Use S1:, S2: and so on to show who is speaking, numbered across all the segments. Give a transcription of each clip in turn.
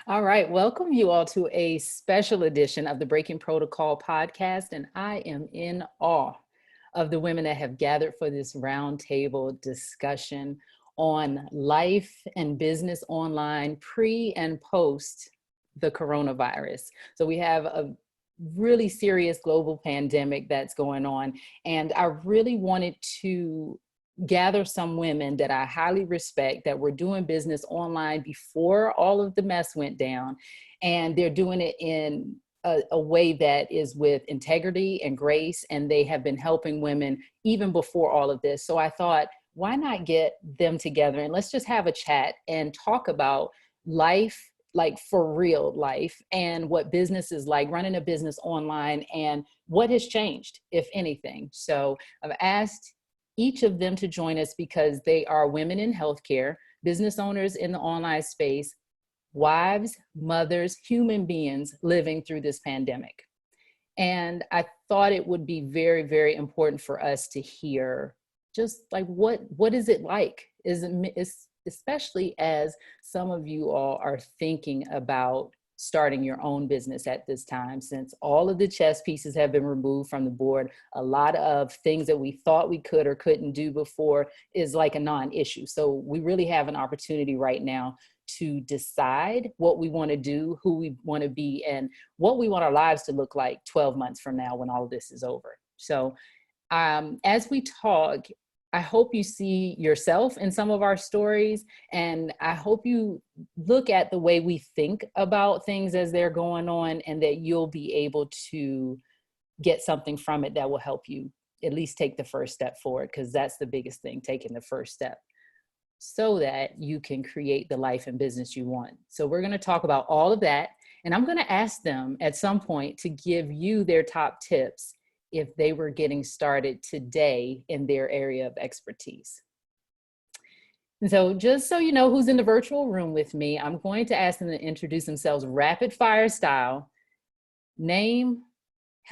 S1: All right, welcome you all to a special edition of the Breaking Protocol podcast, and I am in awe of the women that have gathered for this roundtable discussion on life and business online pre and post the coronavirus. So we have a really serious global pandemic that's going on, and I really wanted to gather some women that I highly respect that were doing business online before all of the mess went down. And they're doing it in a way that is with integrity and grace. And they have been helping women even before all of this. So I thought, why not get them together and let's just have a chat and talk about life, like for real life, and what business is like, running a business online, and what has changed, if anything. So I've asked each of them to join us because they are women in healthcare, business owners in the online space, wives, mothers, human beings living through this pandemic. And I thought it would be very, very important for us to hear just like what is it like? Especially as some of you all are thinking about starting your own business at this time, since all of the chess pieces have been removed from the board. A lot of things that we thought we could or couldn't do before is like a non-issue. So we really have an opportunity right now to decide what we want to do, who we want to be, and what we want our lives to look like 12 months from now when all of this is over. So as we talk, I hope you see yourself in some of our stories, and I hope you look at the way we think about things as they're going on, and that you'll be able to get something from it that will help you at least take the first step forward, because that's the biggest thing, taking the first step so that you can create the life and business you want. So we're going to talk about all of that, and I'm going to ask them at some point to give you their top tips if they were getting started today in their area of expertise. And so just so you know who's in the virtual room with me, I'm going to ask them to introduce themselves rapid fire style, name,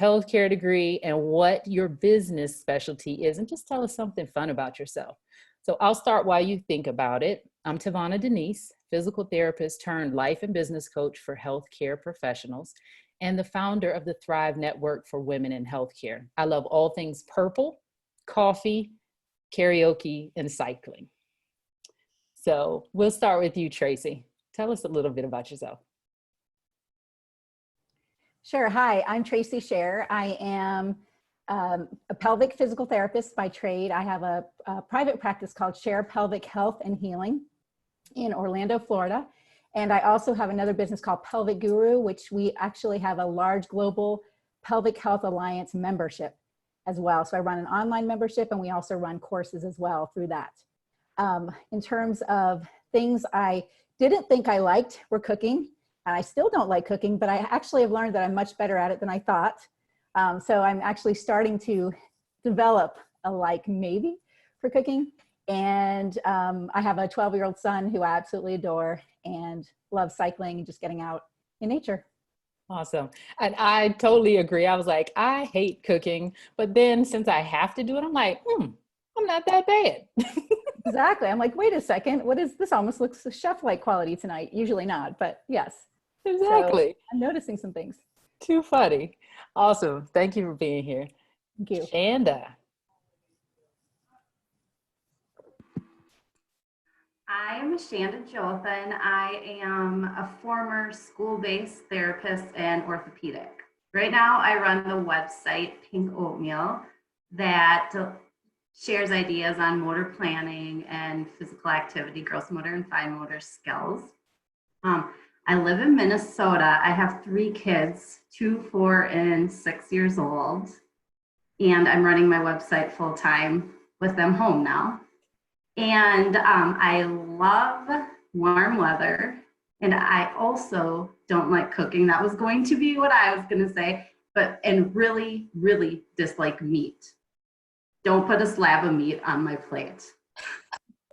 S1: healthcare degree, and what your business specialty is, and just tell us something fun about yourself. So I'll start while you think about it. I'm TaVona Denise, physical therapist turned life and business coach for healthcare professionals, and the founder of the Thrive Network for Women in Healthcare. I love all things purple, coffee, karaoke, and cycling. So we'll start with you, Tracy. Tell us a little bit about yourself.
S2: Sure. Hi, I'm Tracy Scher. I am a pelvic physical therapist by trade. I have a private practice called Scher Pelvic Health and Healing in Orlando, Florida. And I also have another business called Pelvic Guru, which we actually have a large global Pelvic Health Alliance membership as well. So I run an online membership, and we also run courses as well through that. In terms of things I didn't think I liked were cooking, and I still don't like cooking, but I actually have learned that I'm much better at it than I thought. So I'm actually starting to develop a like maybe for cooking. And I have a 12-year-old son who I absolutely adore and love cycling and just getting out in nature.
S1: Awesome. And I totally agree. I was like, I hate cooking, but then since I have to do it, I'm like, I'm not that bad.
S2: Exactly. I'm like, wait a second, what is this? Almost looks chef-like quality tonight. Usually not, but yes.
S1: Exactly.
S2: So I'm noticing some things.
S1: Too funny. Awesome. Thank you for being here.
S2: Thank you.
S1: Shanda.
S3: I am Shanda Jothan. I am a former school-based therapist and orthopedic. Right now, I run the website Pink Oatmeal that shares ideas on motor planning and physical activity, gross motor and fine motor skills. I live in Minnesota. I have 3 kids, 2, 4, and 6 years old. And I'm running my website full-time with them home now. And I love warm weather. And I also don't like cooking. That was going to be what I was going to say. And really, really dislike meat. Don't put a slab of meat on my plate.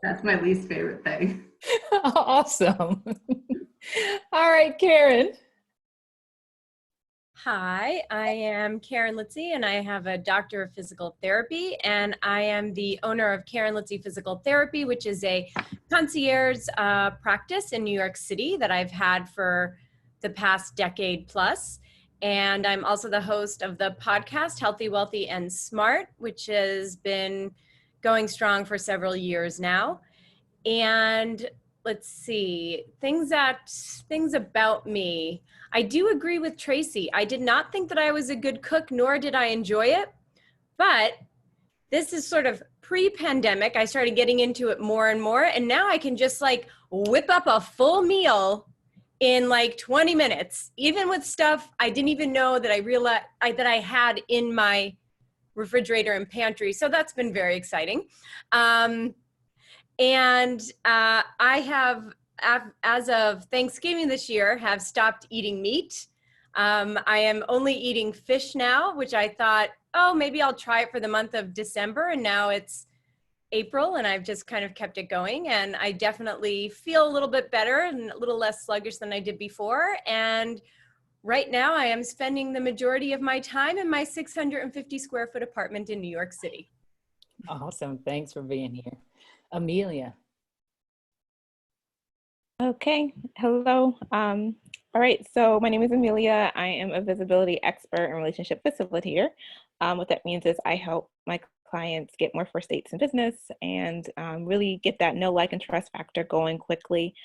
S3: That's my least favorite thing.
S1: Awesome. All right, Karen.
S4: Hi, I am Karen Litzy, and I have a Doctor of Physical Therapy, and I am the owner of Karen Litzy Physical Therapy, which is a concierge practice in New York City that I've had for the past decade plus. And I'm also the host of the podcast Healthy, Wealthy, and Smart, which has been going strong for several years now. And let's see, things about me. I do agree with Tracy. I did not think that I was a good cook, nor did I enjoy it. But this is sort of pre-pandemic. I started getting into it more and more, and now I can just like whip up a full meal in like 20 minutes, even with stuff I didn't even know that that I had in my refrigerator and pantry. So that's been very exciting. I have, as of Thanksgiving this year, have stopped eating meat. I am only eating fish now, which I thought, oh, maybe I'll try it for the month of December. And now it's April, and I've just kind of kept it going. And I definitely feel a little bit better and a little less sluggish than I did before. And right now I am spending the majority of my time in my 650 square foot apartment in New York City.
S1: Awesome. Thanks for being here. Amelia.
S5: Okay, hello. All right, so my name is Amelia. I am a visibility expert and relationship facilitator. What that means is I help my clients get more first dates in business and really get that know, like, and trust factor going quickly.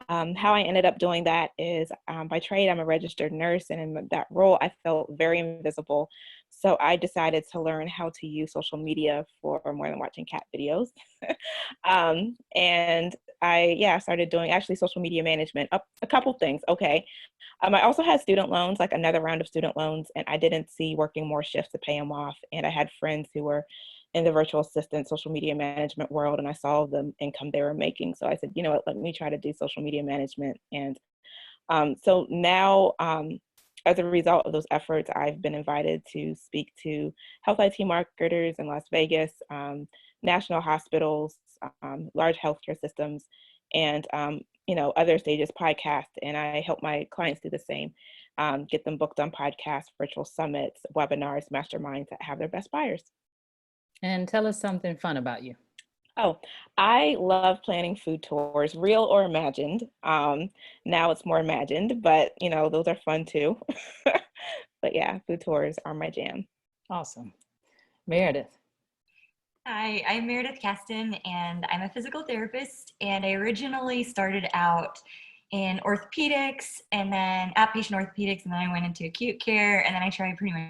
S5: How I ended up doing that is by trade, I'm a registered nurse, and in that role, I felt very invisible. So I decided to learn how to use social media for more than watching cat videos. And I started doing actually social media management, a couple things. Okay. I also had student loans, like another round of student loans, and I didn't see working more shifts to pay them off. And I had friends who were in the virtual assistant social media management world, and I saw the income they were making. So I said, you know what, let me try to do social media management. And so now, as a result of those efforts, I've been invited to speak to health IT marketers in Las Vegas, national hospitals, large healthcare systems, and other stages, podcasts. And I help my clients do the same, get them booked on podcasts, virtual summits, webinars, masterminds that have their best buyers.
S1: And tell us something fun about you.
S5: Oh, I love planning food tours, real or imagined. Now it's more imagined, but those are fun too. But yeah, food tours are my jam.
S1: Awesome. Meredith.
S6: Hi, I'm Meredith Caston, and I'm a physical therapist. And I originally started out in orthopedics and then outpatient orthopedics, and then I went into acute care, and then I tried pretty much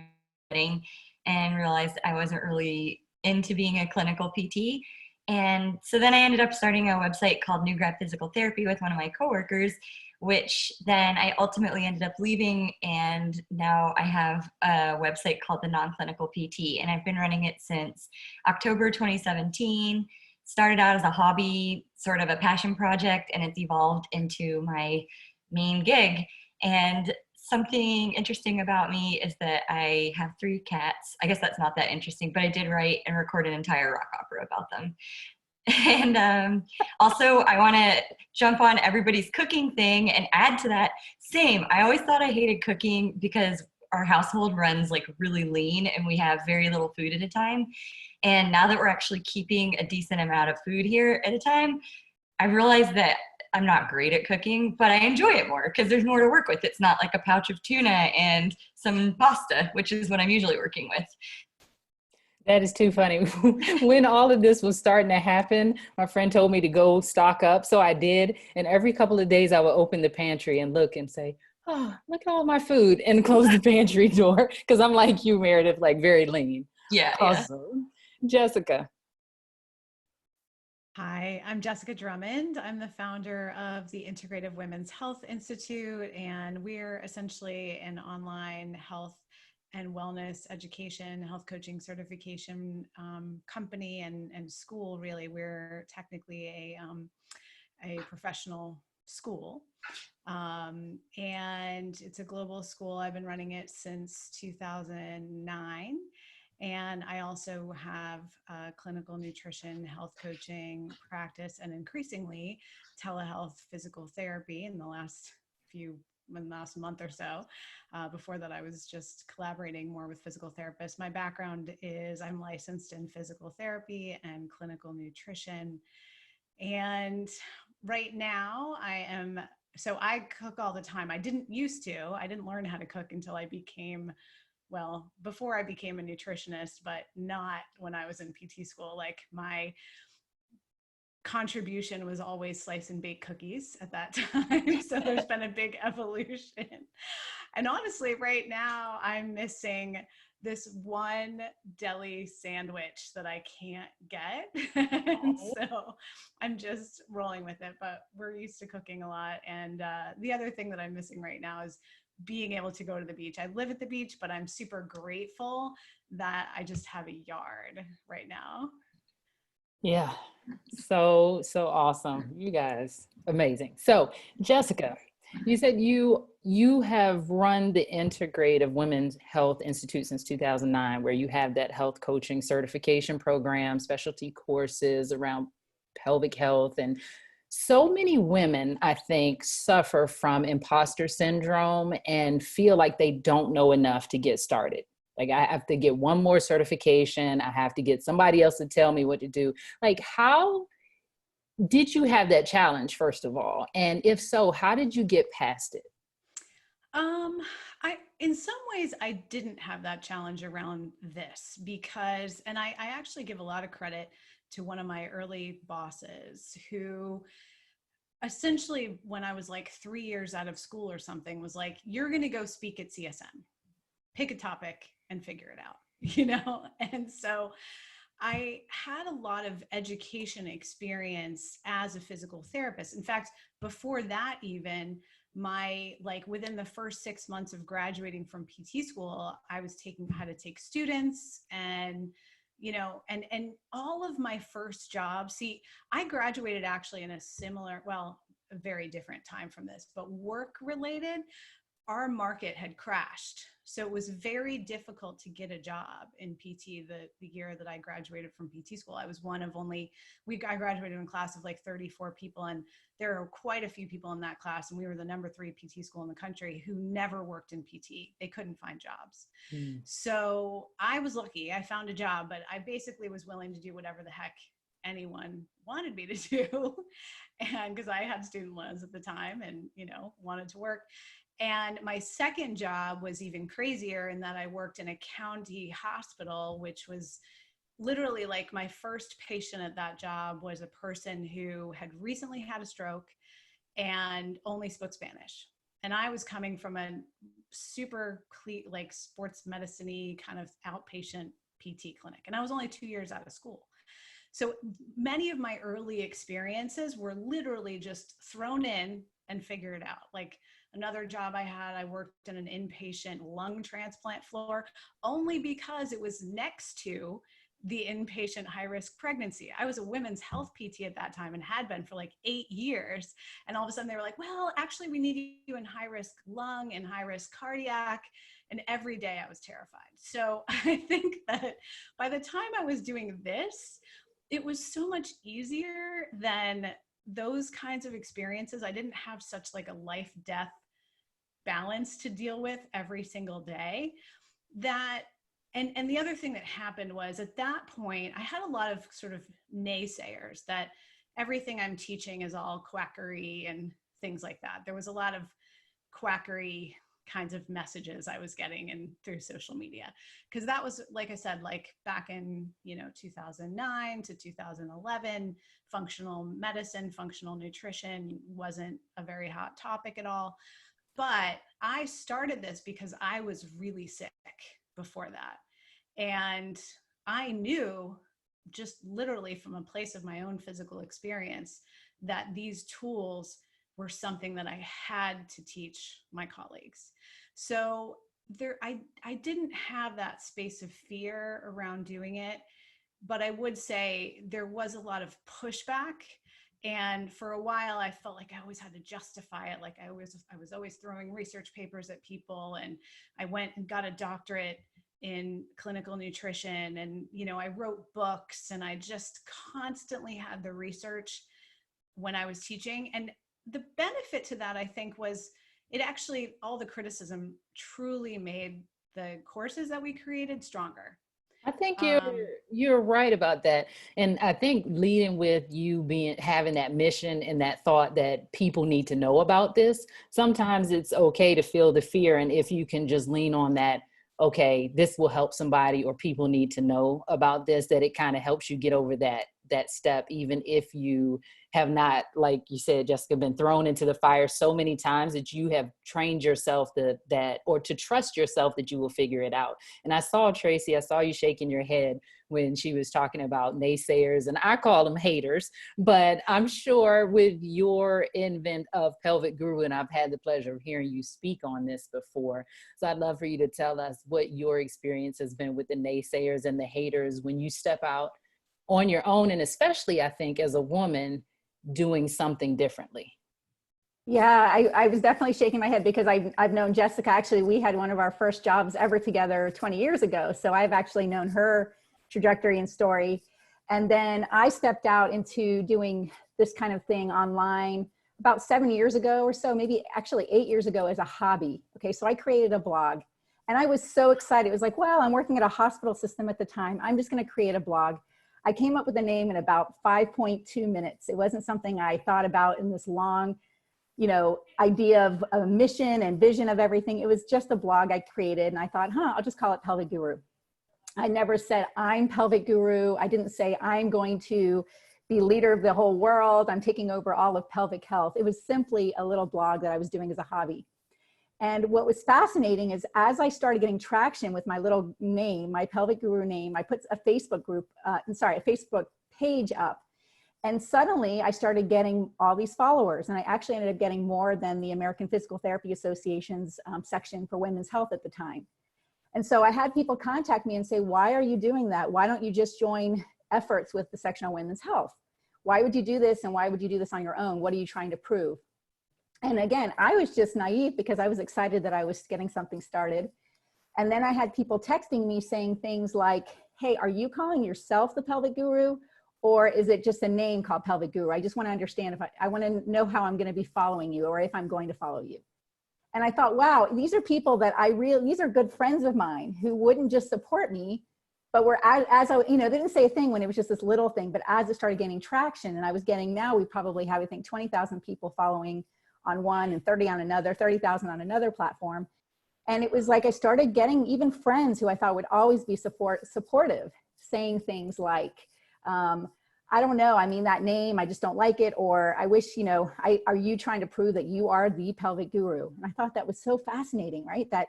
S6: everything and realized I wasn't really into being a clinical PT. And so then I ended up starting a website called New Grad Physical Therapy with one of my coworkers, which then I ultimately ended up leaving. And now I have a website called the Non-Clinical PT, and I've been running it since October 2017. Started out as a hobby, sort of a passion project, and it's evolved into my main gig. And something interesting about me is that I have 3 cats. I guess that's not that interesting, but I did write and record an entire rock opera about them. And also, I want to jump on everybody's cooking thing and add to that. Same. I always thought I hated cooking because our household runs like really lean and we have very little food at a time. And now that we're actually keeping a decent amount of food here at a time, I realized that I'm not great at cooking, but I enjoy it more because there's more to work with. It's not like a pouch of tuna and some pasta, which is what I'm usually working with.
S1: That is too funny. When all of this was starting to happen, my friend told me to go stock up. So I did. And every couple of days I would open the pantry and look and say, oh, look at all my food, and close the pantry door. Because I'm like you, Meredith, like very lean.
S6: Yeah.
S1: Awesome. Yeah. Jessica.
S7: Hi, I'm Jessica Drummond. I'm the founder of the Integrative Women's Health Institute, and we're essentially an online health and wellness education, health coaching certification company and school. Really, we're technically a professional school, and it's a global school. I've been running it since 2009. And I also have a clinical nutrition, health coaching practice, and increasingly telehealth physical therapy in the last few in the last month or so. Before that, I was just collaborating more with physical therapists. My background is I'm licensed in physical therapy and clinical nutrition. And right now so I cook all the time. I didn't learn how to cook until I became, well, before I became a nutritionist, but not when I was in PT school. Like my contribution was always slice and bake cookies at that time. So there's been a big evolution. And honestly, right now I'm missing this one deli sandwich that I can't get. And so I'm just rolling with it, but we're used to cooking a lot. And the other thing that I'm missing right now is being able to go to the beach. I live at the beach, but I'm super grateful that I just have a yard right now.
S1: Yeah. So awesome. You guys, amazing. So Jessica, you said you have run the Integrative Women's Health Institute since 2009, where you have that health coaching certification program, specialty courses around pelvic health. And so many women, I think, suffer from imposter syndrome and feel like they don't know enough to get started. Like, I have to get one more certification. I have to get somebody else to tell me what to do. Like, how did you have that challenge, first of all? And if so, how did you get past it?
S7: In some ways, I didn't have that challenge around this because, and I actually give a lot of credit to one of my early bosses who essentially, when I was like 3 years out of school or something, was like, you're going to go speak at CSM, pick a topic and figure it out, you know? And so I had a lot of education experience as a physical therapist. In fact, before that, even within the first 6 months of graduating from PT school, I was how to take students and, you know, and all of my first jobs. See, I graduated actually in a very different time from this, but work related. Our market had crashed. So it was very difficult to get a job in PT the year that I graduated from PT school. I was one of I graduated in a class of like 34 people, and there are quite a few people in that class. And we were the number 3 PT school in the country who never worked in PT. They couldn't find jobs. So I was lucky. I found a job, but I basically was willing to do whatever the heck anyone wanted me to do. And because I had student loans at the time and, you know, wanted to work. And my second job was even crazier in that I worked in a county hospital, which was literally like my first patient at that job was a person who had recently had a stroke and only spoke Spanish. And I was coming from a super like sports medicine-y kind of outpatient PT clinic. And I was only 2 years out of school. So many of my early experiences were literally just thrown in and figure it out. Like another job I had, I worked in an inpatient lung transplant floor only because it was next to the inpatient high-risk pregnancy. I was a women's health PT at that time and had been for like 8 years. And all of a sudden they were like, well, actually we need you in high-risk lung and high-risk cardiac. And every day I was terrified. So I think that by the time I was doing this, it was so much easier than those kinds of experiences. I didn't have such like a life-death balance to deal with every single day. And the other thing that happened was at that point, I had a lot of sort of naysayers that everything I'm teaching is all quackery and things like that. There was a lot of quackery kinds of messages I was getting in through social media. Because that was, like I said, like back in, 2009 to 2011, functional medicine, functional nutrition wasn't a very hot topic at all. But I started this because I was really sick before that. And I knew just literally from a place of my own physical experience that these tools were something that I had to teach my colleagues. So I didn't have that space of fear around doing it, but I would say there was a lot of pushback. And for a while, I felt like I always had to justify it. Like I was always throwing research papers at people, and I went and got a doctorate in clinical nutrition, and I wrote books, and I just constantly had the research when I was teaching. And the benefit to that, I think, was it actually, all the criticism truly made the courses that we created stronger.
S1: I think you're right about that. And I think leading with you having that mission and that thought that people need to know about this, sometimes it's okay to feel the fear. And if you can just lean on that, okay, this will help somebody or people need to know about this, that it kind of helps you get over that step, even if you have not, like you said, Jessica, been thrown into the fire so many times that you have trained yourself or to trust yourself that you will figure it out. And I saw Tracy, I saw you shaking your head when she was talking about naysayers, and I call them haters, but I'm sure with your invent of Pelvic Guru, and I've had the pleasure of hearing you speak on this before. So I'd love for you to tell us what your experience has been with the naysayers and the haters when you step out on your own, and especially I think as a woman doing something differently.
S2: Yeah, I was definitely shaking my head because I've known Jessica. Actually, we had one of our first jobs ever together 20 years ago. So I've actually known her trajectory and story. And then I stepped out into doing this kind of thing online about 7 years ago or so, maybe actually 8 years ago, as a hobby. Okay, so I created a blog and I was so excited. It was like, well, I'm working at a hospital system at the time. I'm just going to create a blog. I came up with a name in about 5.2 minutes. It wasn't something I thought about in this long, idea of a mission and vision of everything. It was just a blog I created, and I thought, I'll just call it Pelvic Guru. I never said I'm Pelvic Guru. I didn't say I'm going to be leader of the whole world. I'm taking over all of pelvic health. It was simply a little blog that I was doing as a hobby. And what was fascinating is as I started getting traction with my little name, my Pelvic Guru name, I put a Facebook a Facebook page up. And suddenly I started getting all these followers. And I actually ended up getting more than the American Physical Therapy Association's section for women's health at the time. And so I had people contact me and say, why are you doing that? Why don't you just join efforts with the section on women's health? Why would you do this? And why would you do this on your own? What are you trying to prove? And again, I was just naive because I was excited that I was getting something started. And then I had people texting me saying things like, hey, are you calling yourself the Pelvic Guru? Or is it just a name called Pelvic Guru? I just want to understand if I want to know how I'm going to be following you or if I'm going to follow you. And I thought, wow, these are people that these are good friends of mine who wouldn't just support me, but were as I, they didn't say a thing when it was just this little thing, but as it started gaining traction, and I was getting, now we probably have, I think, 20,000 people following on one and 30 on another, 30,000 on another platform. And it was like I started getting even friends who I thought would always be supportive, saying things like, I don't know, I mean, that name, I just don't like it. Or I wish, are you trying to prove that you are the Pelvic Guru? And I thought that was so fascinating, right? That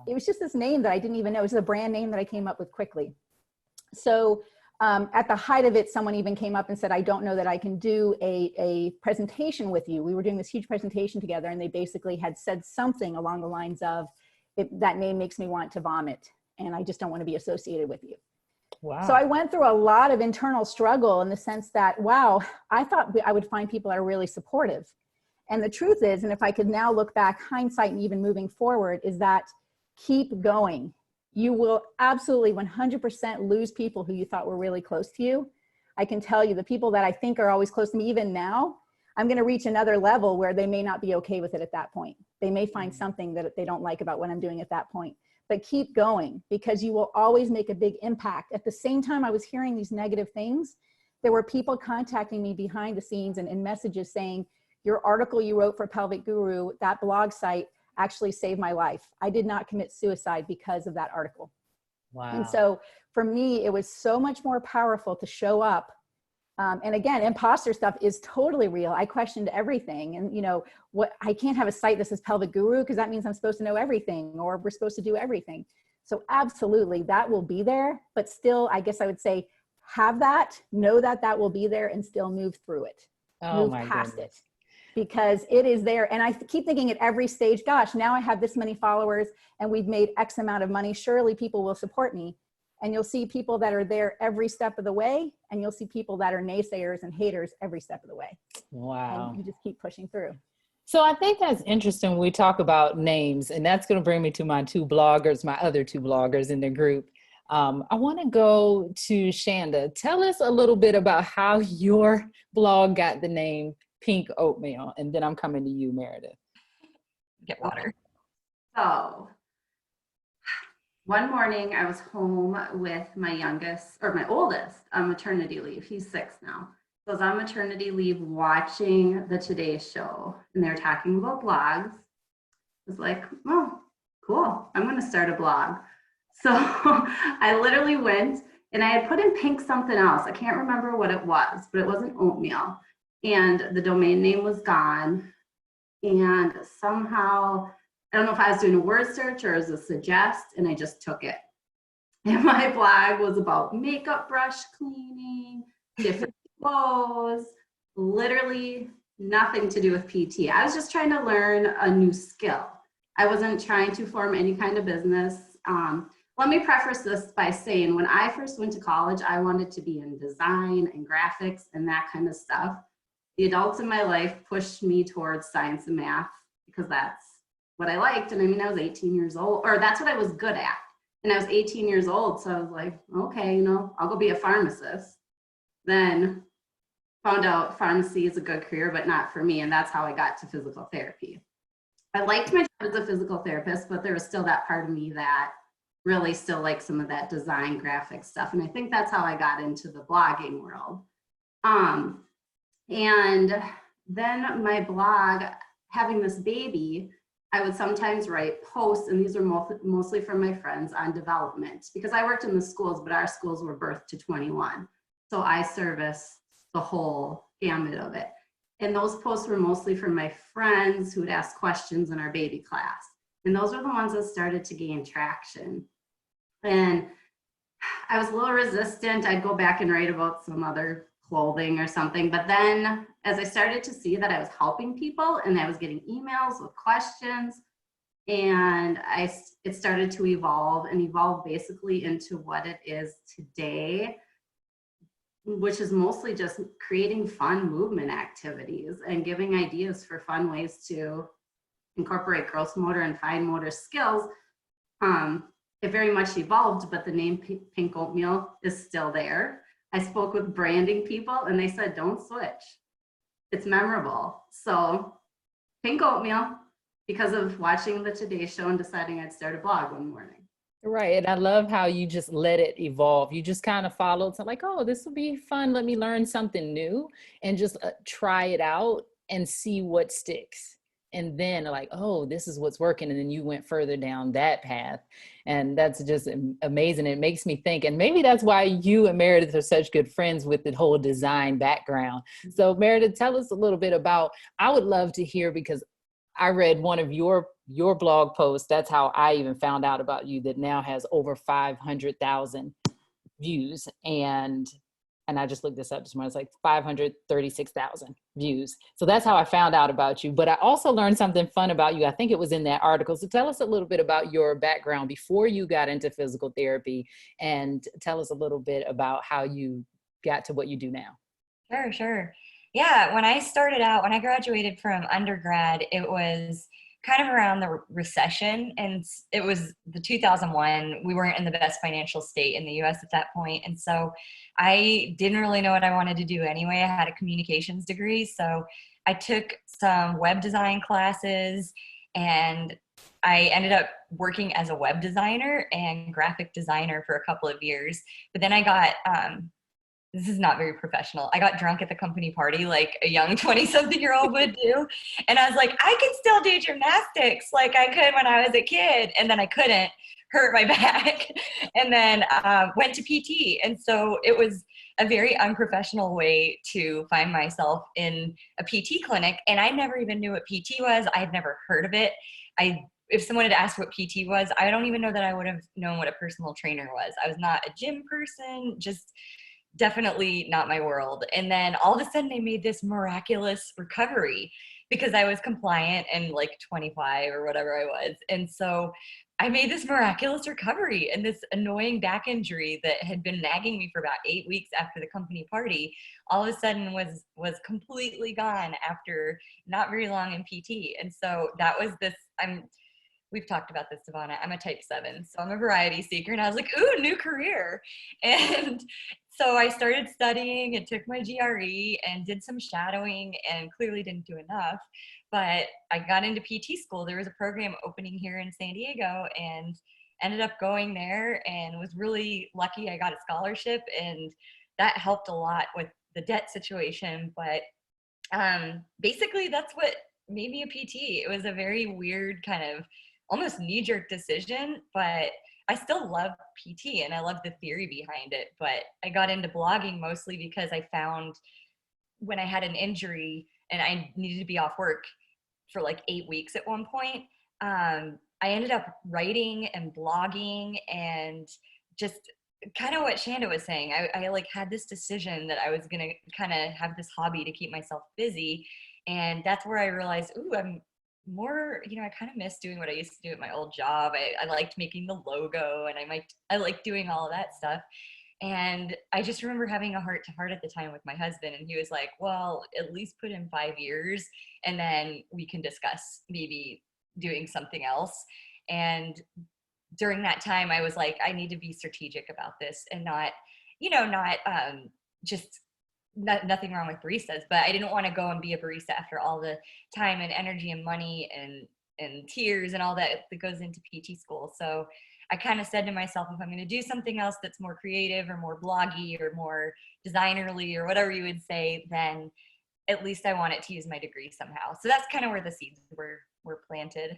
S2: it was just this name that I didn't even know. It was a brand name that I came up with quickly. So at the height of it, someone even came up and said, I don't know that I can do a presentation with you. We were doing this huge presentation together, and they basically had said something along the lines of, that name makes me want to vomit, and I just don't want to be associated with you.
S1: Wow.
S2: So I went through a lot of internal struggle in the sense that, wow, I thought I would find people that are really supportive. And the truth is, and if I could now look back, hindsight and even moving forward, is that keep going. You will absolutely 100% lose people who you thought were really close to you. I can tell you the people that I think are always close to me, even now, I'm going to reach another level where they may not be okay with it at that point. They may find something that they don't like about what I'm doing at that point. But keep going, because you will always make a big impact. At the same time I was hearing these negative things, there were people contacting me behind the scenes and in messages saying, your article you wrote for Pelvic Guru, that blog site actually saved my life. I did not commit suicide because of that article.
S1: Wow.
S2: And so for me, it was so much more powerful to show up. And again, imposter stuff is totally real. I questioned everything. And I can't have a site that says Pelvic Guru because that means I'm supposed to know everything, or we're supposed to do everything. So absolutely, that will be there. But still, I guess I would say, have that, know that that will be there, and still move through it. Move past it. Because it is there. And I keep thinking at every stage, gosh, now I have this many followers and we've made X amount of money. Surely people will support me. And you'll see people that are there every step of the way. And you'll see people that are naysayers and haters every step of the way.
S1: Wow.
S2: And you just keep pushing through.
S1: So I think that's interesting when we talk about names, and that's going to bring me to my other two bloggers in the group. I want to go to Shanda. Tell us a little bit about how your blog got the name Pink Oatmeal, and then I'm coming to you, Meredith.
S6: get water.
S3: So one morning I was home with my youngest, or my oldest, on maternity leave. He's 6 now. So I was on maternity leave watching the Today Show, and they were talking about blogs. I was like, oh, cool, I'm going to start a blog. So I literally went and I had put in pink something else. I can't remember what it was, but it wasn't oatmeal. And the domain name was gone. And somehow, I don't know if I was doing a word search or as a suggest, and I just took it. And my blog was about makeup brush cleaning, different clothes, literally nothing to do with PT. I was just trying to learn a new skill. I wasn't trying to form any kind of business. Let me preface this by saying when I first went to college, I wanted to be in design and graphics and that kind of stuff. The adults in my life pushed me towards science and math because that's what I liked. And I mean, I was 18 years old, or that's what I was good at. And I was 18 years old. So I was like, okay, I'll go be a pharmacist. Then found out pharmacy is a good career, but not for me. And that's how I got to physical therapy. I liked my job as a physical therapist, but there was still that part of me that really still liked some of that design graphic stuff. And I think that's how I got into the blogging world. And then my blog, having this baby, I would sometimes write posts, and these are mostly from my friends, on development, because I worked in the schools, but our schools were birth to 21. So I service the whole gamut of it. And those posts were mostly from my friends who would ask questions in our baby class. And those were the ones that started to gain traction. And I was a little resistant. I'd go back and write about some other clothing or something. But then as I started to see that I was helping people and I was getting emails with questions, and it started to evolve basically into what it is today, which is mostly just creating fun movement activities and giving ideas for fun ways to incorporate gross motor and fine motor skills. It very much evolved, but the name Pink Oatmeal is still there. I spoke with branding people and they said, don't switch. It's memorable. So Pink Oatmeal, because of watching the Today Show and deciding I'd start a blog one morning.
S1: Right. And I love how you just let it evolve. You just kind of followed. So like, oh, this will be fun. Let me learn something new and just try it out and see what sticks. And then like, oh, this is what's working. And then you went further down that path. And that's just amazing. It makes me think, and maybe that's why you and Meredith are such good friends with the whole design background. So Meredith, tell us a little bit about, I would love to hear, because I read one of your blog posts. That's how I even found out about you, that now has over 500,000 views. And I just looked this up this morning. It's like 536,000 views. So that's how I found out about you. But I also learned something fun about you. I think it was in that article. So tell us a little bit about your background before you got into physical therapy, and tell us a little bit about how you got to what you do now.
S6: Sure. Yeah, when I graduated from undergrad, it was kind of around the recession, and it was the 2001. We weren't in the best financial state in the US at that point. And so I didn't really know what I wanted to do anyway. I had a communications degree. So I took some web design classes, and I ended up working as a web designer and graphic designer for a couple of years. But then I got, this is not very professional, I got drunk at the company party like a young 20-something-year-old would do. And I was like, I can still do gymnastics like I could when I was a kid. And then I couldn't, hurt my back, and then went to PT. And so it was a very unprofessional way to find myself in a PT clinic. And I never even knew what PT was. I had never heard of it. If someone had asked what PT was, I don't even know that I would have known what a personal trainer was. I was not a gym person, just definitely not my world. And then all of a sudden I made this miraculous recovery because I was compliant and like 25 or whatever I was. And so I made this miraculous recovery, and this annoying back injury that had been nagging me for about 8 weeks after the company party, all of a sudden was completely gone after not very long in PT. And so that was this, we've talked about this, TaVona. I'm a type 7, so I'm a variety seeker. And I was like, ooh, new career. And so I started studying and took my GRE and did some shadowing and clearly didn't do enough. But I got into PT school. There was a program opening here in San Diego and ended up going there and was really lucky. I got a scholarship and that helped a lot with the debt situation. But basically that's what made me a PT. It was a very weird kind of almost knee-jerk decision, but I still love PT and I love the theory behind it. But I got into blogging mostly because I found when I had an injury and I needed to be off work for like 8 weeks at one point, I ended up writing and blogging and just kind of what Shanda was saying. I like had this decision that I was going to kind of have this hobby to keep myself busy. And that's where I realized, ooh, I'm more, I kind of miss doing what I used to do at my old job. I liked making the logo and I liked doing all of that stuff. And I just remember having a heart to heart at the time with my husband. And he was like, well, at least put in 5 years and then we can discuss maybe doing something else. And during that time, I was like, I need to be strategic about this and not just nothing wrong with baristas, but I didn't want to go and be a barista after all the time and energy and money and tears and all that goes into PT school. So I kind of said to myself, if I'm going to do something else that's more creative or more bloggy or more designerly or whatever you would say, then at least I want it to use my degree somehow. So that's kind of where the seeds were planted.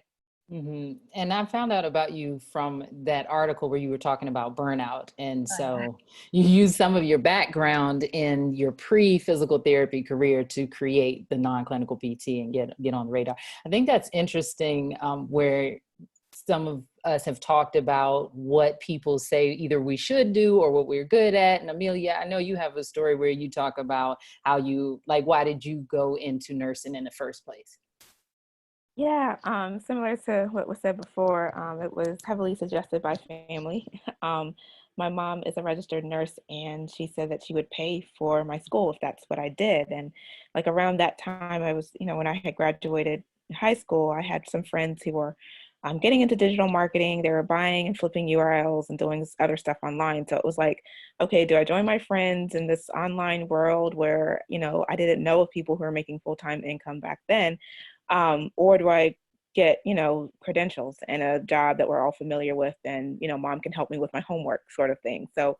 S1: Mm-hmm. And I found out about you from that article where you were talking about burnout. And so you used some of your background in your pre-physical therapy career to create the non-clinical PT and get on the radar. I think that's interesting, where some of us have talked about what people say either we should do or what we're good at. And Amelia, I know you have a story where you talk about how why did you go into nursing in the first place?
S5: Yeah, similar to what was said before, it was heavily suggested by family. My mom is a registered nurse, and she said that she would pay for my school if that's what I did. And like around that time, I was, when I had graduated high school, I had some friends who were getting into digital marketing. They were buying and flipping URLs and doing other stuff online. So it was like, okay, do I join my friends in this online world where, I didn't know of people who were making full-time income back then? Or do I get, credentials and a job that we're all familiar with and, mom can help me with my homework sort of thing. So,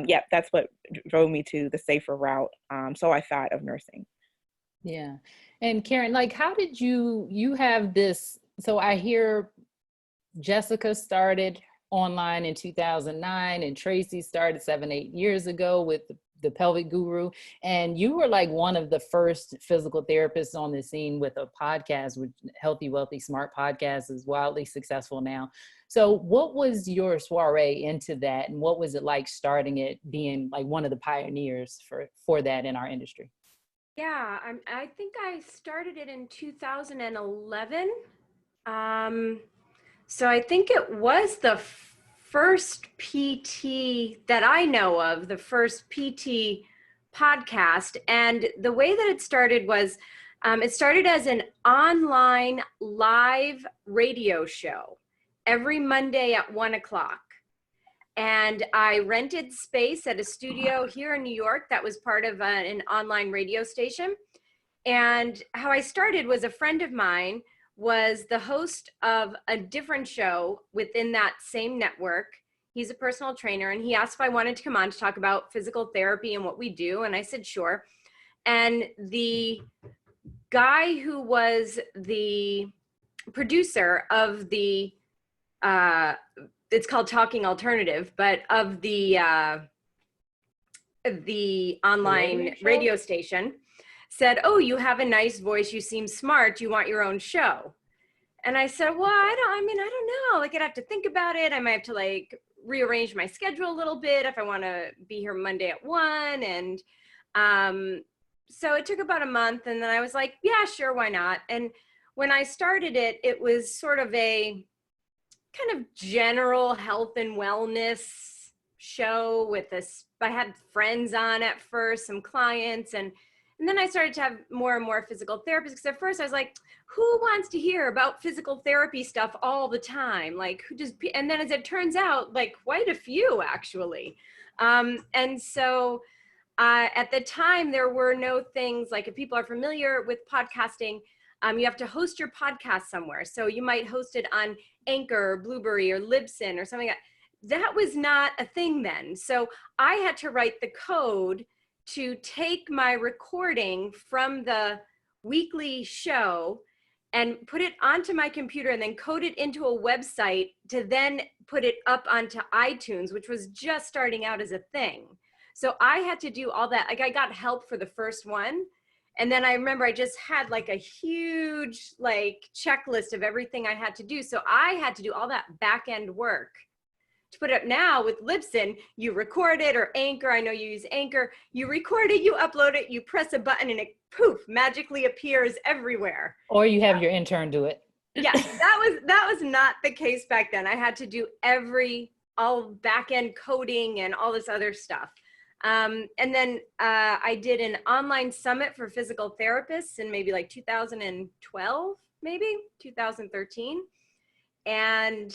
S5: yeah, that's what drove me to the safer route. So I thought of nursing.
S1: Yeah. And Karen, how did you have this? So I hear Jessica started online in 2009 and Tracy started 7-8 years ago with the Pelvic Guru. And you were like one of the first physical therapists on the scene with a podcast, with Healthy, Wealthy, Smart podcast is wildly successful now. So what was your soiree into that? And what was it like starting it, being like one of the pioneers for that in our industry?
S4: Yeah, I think I started it in 2011. So I think it was the first PT that I know of, the first PT podcast. And the way that it started was, it started as an online live radio show every Monday at 1:00. And I rented space at a studio here in New York that was part of an online radio station. And how I started was a friend of mine was the host of a different show within that same network. He's a personal trainer, and he asked if I wanted to come on to talk about physical therapy and what we do. And I said, sure. And the guy who was the producer of the, it's called Talking Alternative, but of the online radio station, said, oh, you have a nice voice, you seem smart, you want your own show? And I said, well, I don't know. I'd have to think about it. I might have to rearrange my schedule a little bit if I want to be here Monday at 1. And so it took about a month, and then I was like, yeah, sure, why not? And when I started it, it was sort of a kind of general health and wellness show with this. I had friends on at first, some clients, and And then I started to have more and more physical therapists, because at first I was like, who wants to hear about physical therapy stuff all the time? Like, who just, and then as it turns out, like quite a few actually. And so at the time, there were no things like, if people are familiar with podcasting, you have to host your podcast somewhere. So you might host it on Anchor, or Blueberry, or Libsyn, or something like that. That was not a thing then. So I had to write the code to take my recording from the weekly show and put it onto my computer and then code it into a website to then put it up onto iTunes, which was just starting out as a thing. So I had to do all that. Like, I got help for the first one. And then I remember I just had like a huge like checklist of everything I had to do. So I had to do all that back end work to put it up. Now with Libsyn, you record it, or Anchor. I know you use Anchor. You record it, you upload it, you press a button, and it poof magically appears everywhere.
S1: Or you have your intern do it.
S4: Yeah, that was not the case back then. I had to do all back end coding and all this other stuff. And then I did an online summit for physical therapists in maybe like 2012, maybe 2013. And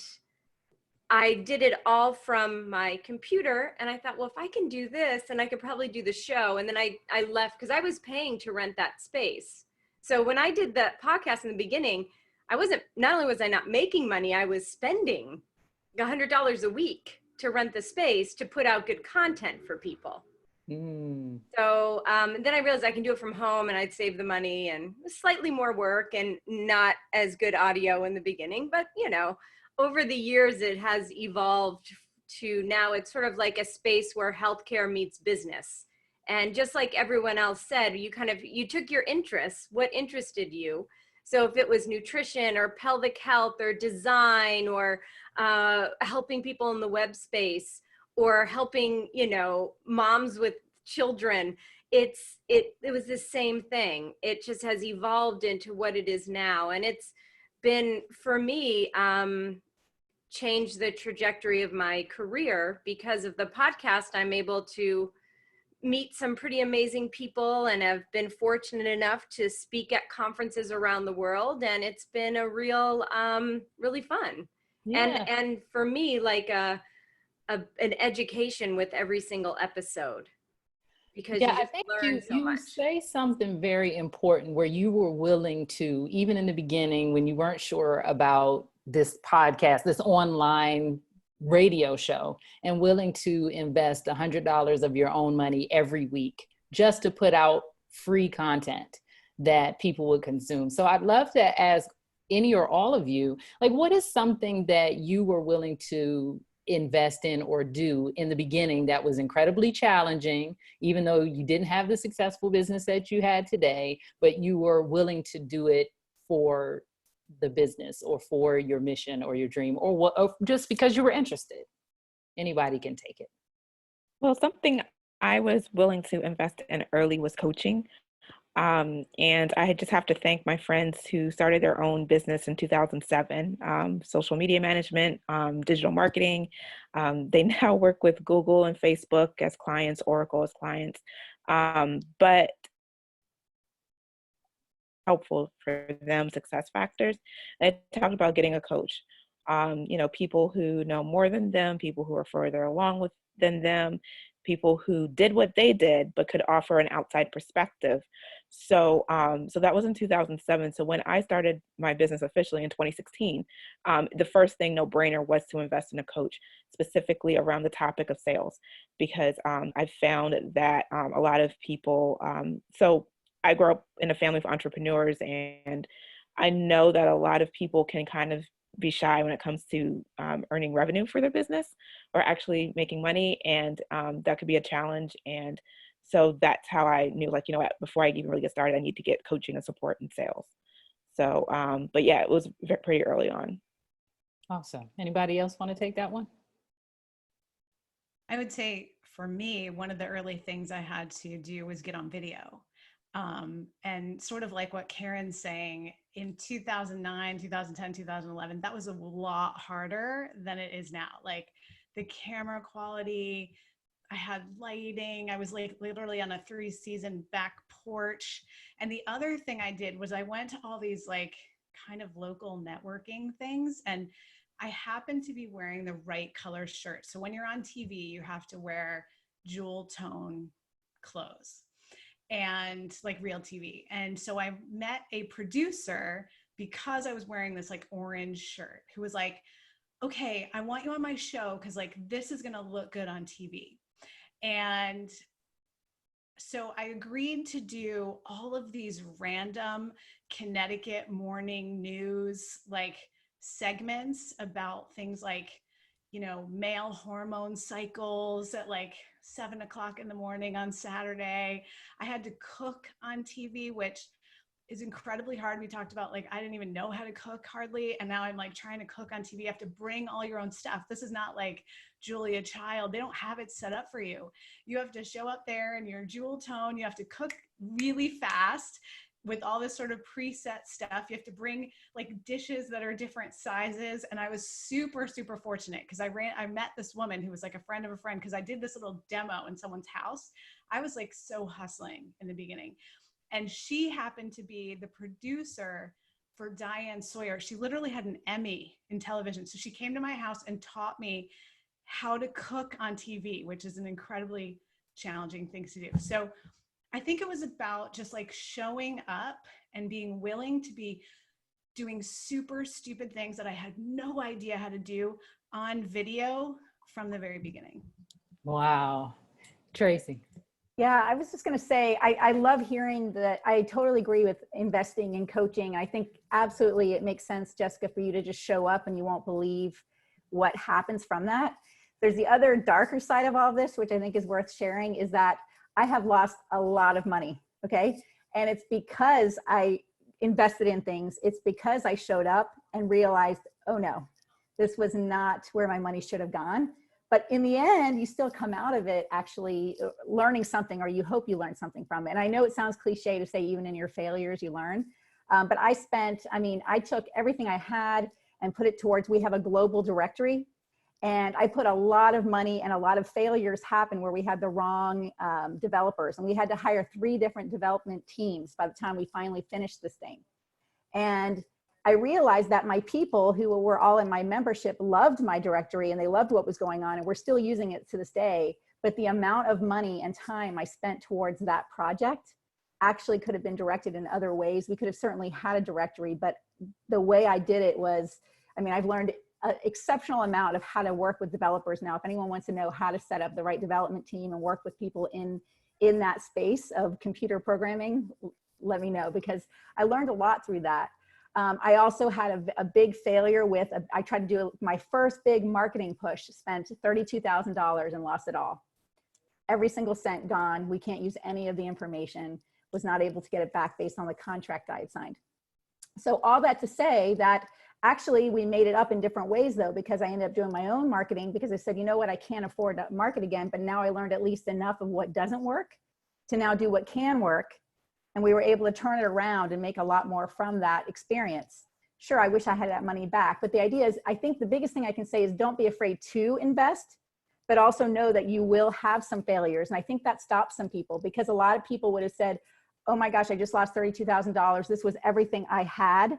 S4: I did it all from my computer. And I thought, well, if I can do this, then I could probably do the show. And then I left because I was paying to rent that space. So when I did the podcast in the beginning, not only was I not making money, I was spending $100 a week to rent the space to put out good content for people. So then I realized I can do it from home, and I'd save the money, and slightly more work and not as good audio in the beginning. But, over the years, it has evolved to now it's sort of like a space where healthcare meets business. And just like everyone else said, you took your interests, what interested you. So if it was nutrition or pelvic health or design or helping people in the web space or helping, moms with children, it was the same thing. It just has evolved into what it is now. And it's been, for me, changed the trajectory of my career. Because of the podcast, I'm able to meet some pretty amazing people, and have been fortunate enough to speak at conferences around the world. And it's been a real, really fun. Yeah. And for me, like an education with every single episode, because
S1: I think you say something very important, where you were willing to, even in the beginning when you weren't sure about this podcast, this online radio show, and willing to invest $100 of your own money every week just to put out free content that people would consume. So I'd love to ask any or all of you, like, what is something that you were willing to invest in or do in the beginning that was incredibly challenging, even though you didn't have the successful business that you had today, but you were willing to do it for the business or for your mission or your dream, or just because you were interested? Anybody can take it.
S5: Well, something I was willing to invest in early was coaching. And I just have to thank my friends who started their own business in 2007, social media management, digital marketing. They now work with Google and Facebook as clients, Oracle as clients. But helpful for them, success factors. I talked about getting a coach, people who know more than them, people who are further along than them, people who did what they did, but could offer an outside perspective. So that was in 2007. So when I started my business officially in 2016, the first thing, no brainer, was to invest in a coach, specifically around the topic of sales, because I found that a lot of people, so I grew up in a family of entrepreneurs, and I know that a lot of people can kind of be shy when it comes to earning revenue for their business or actually making money. And that could be a challenge. And so that's how I knew, before I even really get started, I need to get coaching and support in sales. So, but yeah, it was pretty early on.
S1: Awesome. Anybody else want to take that one?
S7: I would say for me, one of the early things I had to do was get on video. And sort of like what Karen's saying, in 2009, 2010, 2011, that was a lot harder than it is now. Like the camera quality, I had lighting. I was like literally on a 3-season back porch. And the other thing I did was I went to all these like kind of local networking things, and I happened to be wearing the right color shirt. So when you're on TV, you have to wear jewel tone clothes and like real TV. And so I met a producer because I was wearing this like orange shirt, who was like, okay, I want you on my show because like this is going to look good on TV. And so I agreed to do all of these random Connecticut morning news like segments about things like, you know, male hormone cycles at like 7 o'clock in the morning on Saturday. I had to cook on TV, which is incredibly hard. We talked about like, I didn't even know how to cook hardly. And now I'm like trying to cook on TV. You have to bring all your own stuff. This is not like Julia Child. They don't have it set up for you. You have to show up there in your jewel tone. You have to cook really fast with all this sort of preset stuff. You have to bring like dishes that are different sizes. And I was super, super fortunate because I met this woman who was like a friend of a friend because I did this little demo in someone's house. I was like so hustling in the beginning. And she happened to be the producer for Diane Sawyer. She literally had an Emmy in television. So she came to my house and taught me how to cook on TV, which is an incredibly challenging thing to do. So I think it was about just like showing up and being willing to be doing super stupid things that I had no idea how to do on video from the very beginning.
S1: Wow. Tracy.
S2: Yeah, I was just going to say, I love hearing that. I totally agree with investing in coaching. I think absolutely it makes sense, Jessica, for you to just show up and you won't believe what happens from that. There's the other darker side of all of this, which I think is worth sharing, is that I have lost a lot of money, okay? And it's because I invested in things. It's because I showed up and realized, oh no, this was not where my money should have gone. But in the end, you still come out of it actually learning something, or you hope you learn something from it. And I know it sounds cliche to say even in your failures, you learn. But I took everything I had and put it towards, we have a global directory. And I put a lot of money, and a lot of failures happened where we had the wrong developers. And we had to hire 3 different development teams by the time we finally finished this thing. And I realized that my people who were all in my membership loved my directory and they loved what was going on, and we're still using it to this day. But the amount of money and time I spent towards that project actually could have been directed in other ways. We could have certainly had a directory, but the way I did it was, I've learned an exceptional amount of how to work with developers now. If anyone wants to know how to set up the right development team and work with people in that space of computer programming, let me know, because I learned a lot through that. I also had a big failure with, I tried to do my first big marketing push, spent $32,000 and lost it all. Every single cent gone. We can't use any of the information, was not able to get it back based on the contract I had signed. So all that to say that actually we made it up in different ways though, because I ended up doing my own marketing because I said, you know what, I can't afford to market again, but now I learned at least enough of what doesn't work to now do what can work. And we were able to turn it around and make a lot more from that experience. Sure, I wish I had that money back. But the idea is, I think the biggest thing I can say is don't be afraid to invest, but also know that you will have some failures. And I think that stops some people, because a lot of people would have said, oh my gosh, I just lost $32,000. This was everything I had.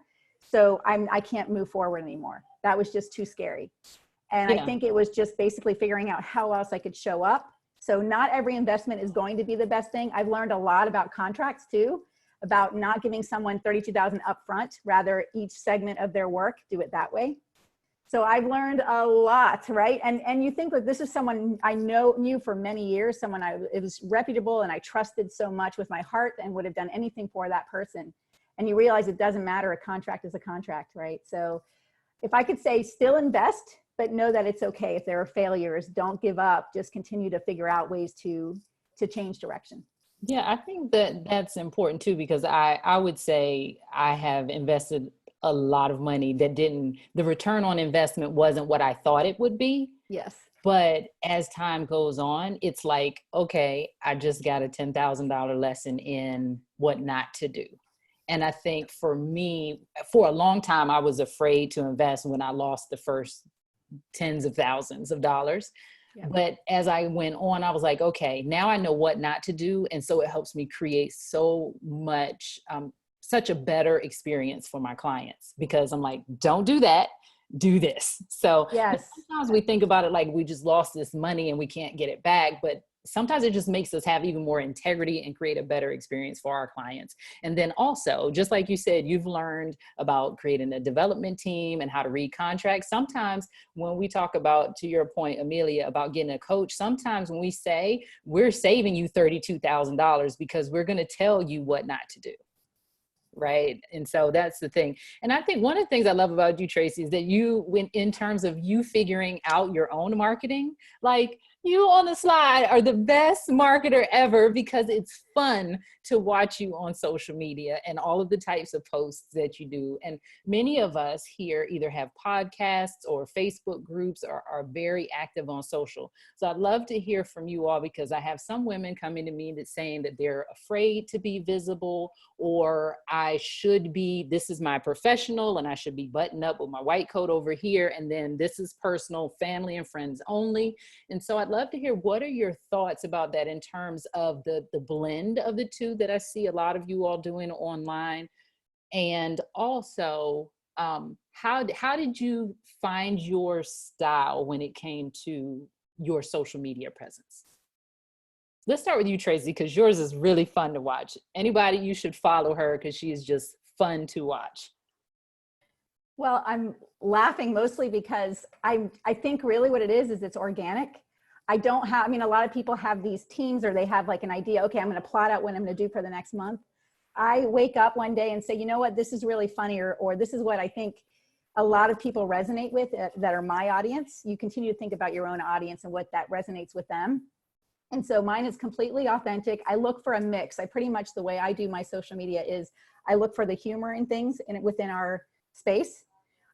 S2: So I can't move forward anymore. That was just too scary. And I think it was just basically figuring out how else I could show up. So not every investment is going to be the best thing. I've learned a lot about contracts too, about not giving someone $32,000 upfront, rather each segment of their work, do it that way. So I've learned a lot, right? And you think that this is someone I knew for many years, someone it was reputable and I trusted so much with my heart and would have done anything for that person. And you realize it doesn't matter, a contract is a contract, right? So if I could say still invest, but know that it's okay if there are failures. Don't give up. Just continue to figure out ways to change direction.
S1: Yeah, I think that's important too, because I would say I have invested a lot of money that the return on investment wasn't what I thought it would be.
S2: Yes.
S1: But as time goes on, it's like, okay, I just got a $10,000 lesson in what not to do. And I think for me, for a long time, I was afraid to invest when I lost the first tens of thousands of dollars. But as I went on, I was like, okay, now I know what not to do. And so it helps me create so much, such a better experience for my clients, because I'm like, don't do that, do this. So
S2: Yes.
S1: sometimes we think about it like we just lost this money and we can't get it back, but sometimes it just makes us have even more integrity and create a better experience for our clients. And then also, just like you said, you've learned about creating a development team and how to read contracts. Sometimes when we talk about, to your point, Amelia, about getting a coach, sometimes when we say we're saving you $32,000 because we're going to tell you what not to do. Right. And so that's the thing. And I think one of the things I love about you, Tracy, is that you, when in terms of you figuring out your own marketing, like you on the slide are the best marketer ever, because it's fun to watch you on social media and all of the types of posts that you do. And many of us here either have podcasts or Facebook groups or are very active on social. So I'd love to hear from you all, because I have some women coming to me that's saying that they're afraid to be visible, or I should be, this is my professional and I should be buttoned up with my white coat over here, and then this is personal, family and friends only. And so I'd love to hear, what are your thoughts about that in terms of the blend of the two that I see a lot of you all doing online? And also, how did you find your style when it came to your social media presence? Let's start with you, Tracy, because yours is really fun to watch. Anybody, you should follow her because she is just fun to watch.
S2: Well, I'm laughing mostly because I think really what it is it's organic. I don't have, I mean, a lot of people have these teams, or they have like an idea, okay, I'm going to plot out what I'm going to do for the next month. I wake up one day and say, you know what, this is really funny, or this is what I think a lot of people resonate with that are my audience. You continue to think about your own audience and what that resonates with them. And so mine is completely authentic. I look for a mix. I pretty much, the way I do my social media is I look for the humor in things within our space.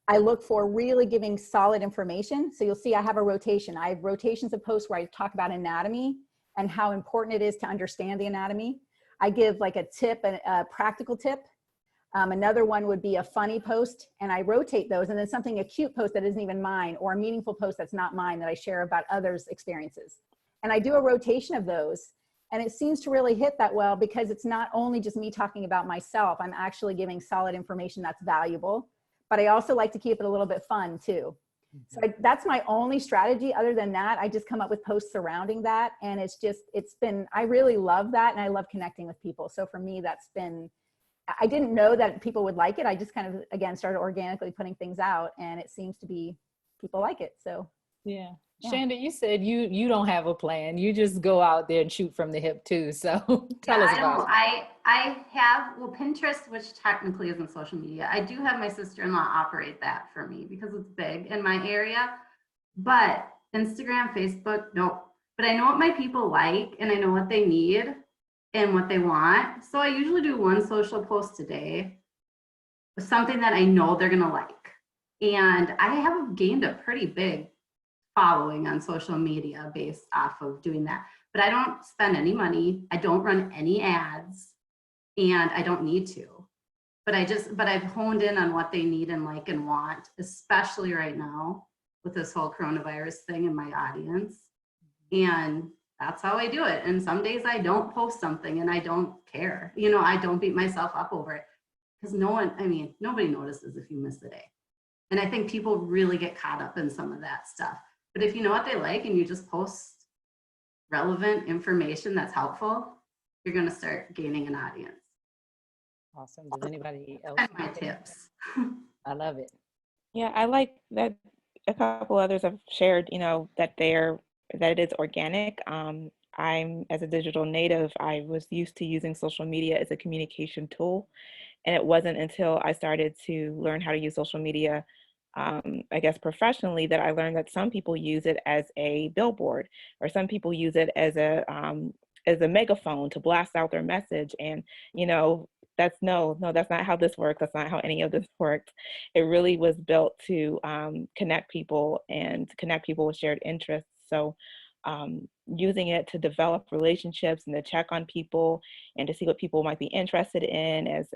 S2: I look for really giving solid information. So you'll see I have a rotation. I have rotations of posts where I talk about anatomy and how important it is to understand the anatomy. I give like a tip, a practical tip. Another one would be a funny post, and I rotate those, and then something, a cute post that isn't even mine, or a meaningful post that's not mine that I share about others' experiences. And I do a rotation of those, and it seems to really hit that well, because it's not only just me talking about myself, I'm actually giving solid information that's valuable, but I also like to keep it a little bit fun too. So that's my only strategy. Other than that, I just come up with posts surrounding that. And it's been, I really love that. And I love connecting with people. So for me, that's been, I didn't know that people would like it. I just kind of, again, started organically putting things out, and it seems to be, people like it. So
S1: yeah. Shanda, you said you don't have a plan. You just go out there and shoot from the hip too. So tell us about it.
S3: I have, well, Pinterest, which technically isn't social media. I do have my sister-in-law operate that for me because it's big in my area. But Instagram, Facebook, nope. But I know what my people like, and I know what they need and what they want. So I usually do one social post a day, something that I know they're gonna like. And I have gained a pretty big following on social media based off of doing that. But I don't spend any money. I don't run any ads, and I don't need to. But I've honed in on what they need and like and want, especially right now with this whole coronavirus thing in my audience. And that's how I do it. And some days I don't post something and I don't care. You know, I don't beat myself up over it, because nobody notices if you miss a day. And I think people really get caught up in some of that stuff. But if you know what they like and you just post relevant information that's helpful, you're going to start gaining an audience.
S1: Awesome. Does anybody else?
S3: That's my tips.
S1: I love it.
S5: Yeah, I like that. A couple others have shared, that it is organic. I'm, as a digital native, I was used to using social media as a communication tool. And it wasn't until I started to learn how to use social media, I guess professionally, that I learned that some people use it as a billboard, or some people use it as a megaphone to blast out their message. And, that's that's not how this works. That's not how any of this works. It really was built to connect people with shared interests. So using it to develop relationships and to check on people and to see what people might be interested in as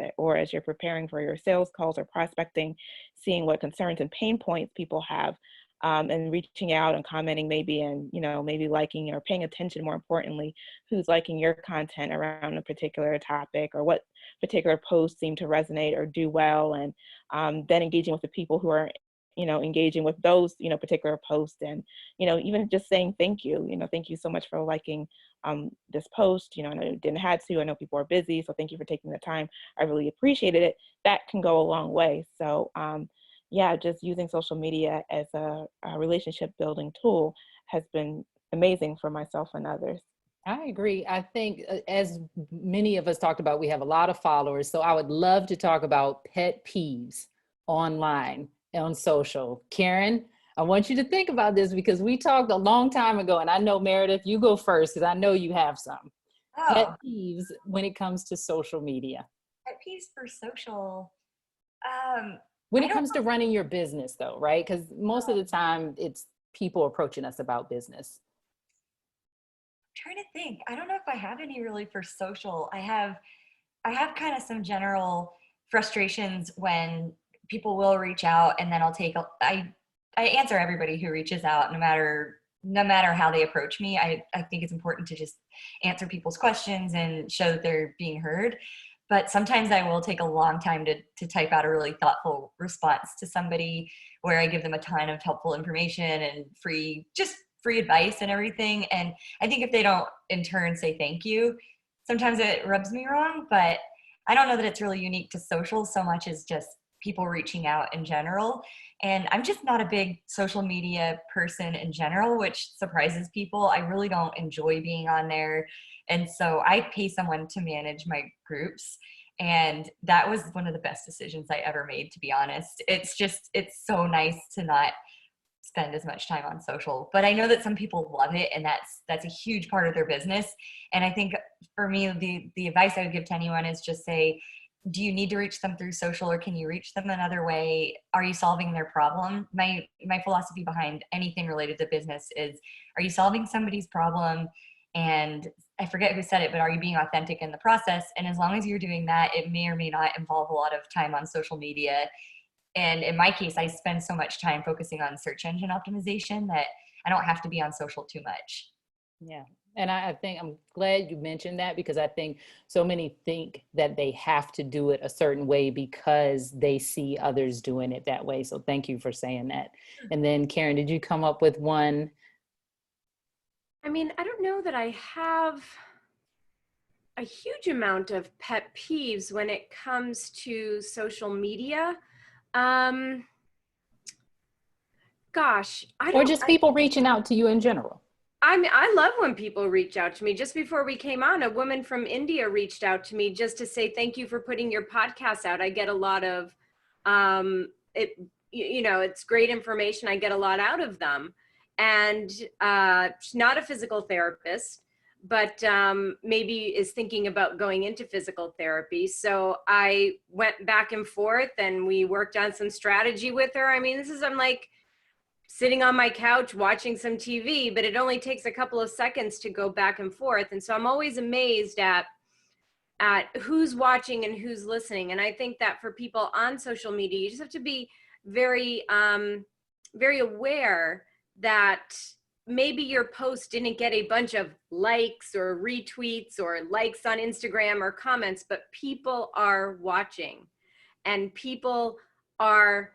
S5: you're preparing for your sales calls or prospecting, seeing what concerns and pain points people have. and reaching out and commenting maybe, and, you know, maybe liking or paying attention, more importantly, who's liking your content around a particular topic, or what particular posts seem to resonate or do well. And then engaging with the people who are, you know, engaging with those, you know, particular posts, and, you know, even just saying thank you, you know, thank you so much for liking this post. You know, I know you didn't have to, I know people are busy, so thank you for taking the time. I really appreciated it. That can go a long way. So yeah, just using social media as a relationship building tool has been amazing for myself and others.
S1: I agree. I think as many of us talked about, we have a lot of followers. So I would love to talk about pet peeves online, on social. Karen, I want you to think about this because we talked a long time ago, and I know, Meredith, you go first because I know you have some pet
S6: Oh,
S1: peeves when it comes to social media.
S6: pet peeves for social.
S1: When
S6: I
S1: it
S6: don't
S1: comes to running your business though, right? Because most of the time it's people approaching us about business.
S6: trying to think. I don't know if I have any really for social. I have kind of some general frustrations when people will reach out, and then I answer everybody who reaches out, no matter how they approach me. I think it's important to just answer people's questions and show that they're being heard. But sometimes I will take a long time to type out a really thoughtful response to somebody, where I give them a ton of helpful information and free advice and everything. And I think if they don't in turn say thank you, sometimes it rubs me wrong. But I don't know that it's really unique to social so much as just people reaching out in general. And I'm just not a big social media person in general, which surprises people. I really don't enjoy being on there. And so I pay someone to manage my groups. And that was one of the best decisions I ever made, to be honest. It's so nice to not spend as much time on social. But I know that some people love it, and that's a huge part of their business. And I think for me, the advice I would give to anyone is just say, do you need to reach them through social, or can you reach them another way? Are you solving their problem? My philosophy behind anything related to business is, are you solving somebody's problem? And I forget who said it, but are you being authentic in the process? And as long as you're doing that, it may or may not involve a lot of time on social media. And in my case, I spend so much time focusing on search engine optimization that I don't have to be on social too much.
S1: Yeah. And I think I'm glad you mentioned that, because I think so many think that they have to do it a certain way because they see others doing it that way. So thank you for saying that. And then Karen, did you come up with one?
S4: I mean, I don't know that I have a huge amount of pet peeves when it comes to social media. Um, gosh, I
S1: Or
S4: don't,
S1: just people reaching out to you in general?
S4: I mean, I love when people reach out to me. Just before we came on, a woman from India reached out to me just to say, thank you for putting your podcast out. I get a lot of, it's great information. I get a lot out of them. And she's not a physical therapist, but maybe is thinking about going into physical therapy. So I went back and forth, and we worked on some strategy with her. I mean, I'm like sitting on my couch watching some TV, but it only takes a couple of seconds to go back and forth. And so I'm always amazed at who's watching and who's listening. And I think that for people on social media, you just have to be very, very aware that maybe your post didn't get a bunch of likes or retweets or likes on Instagram or comments, but people are watching, and people are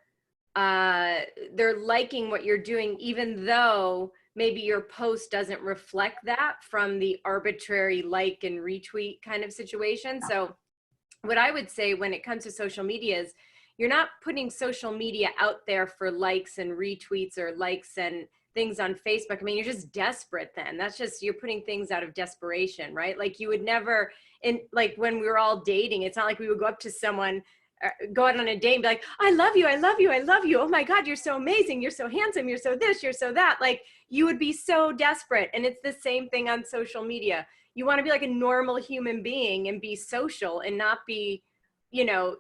S4: they're liking what you're doing, even though maybe your post doesn't reflect that from the arbitrary like and retweet kind of situation. So what I would say when it comes to social media is, you're not putting social media out there for likes and retweets or likes and things on Facebook. I mean, you're just desperate then. That's just, you're putting things out of desperation, right? Like you would never, like when we were all dating, it's not like we would go up to someone, go out on a date and be like, I love you, I love you, I love you. Oh my God, you're so amazing. You're so handsome. You're so this, you're so that. Like you would be so desperate. And it's the same thing on social media. You want to be like a normal human being and be social and not be,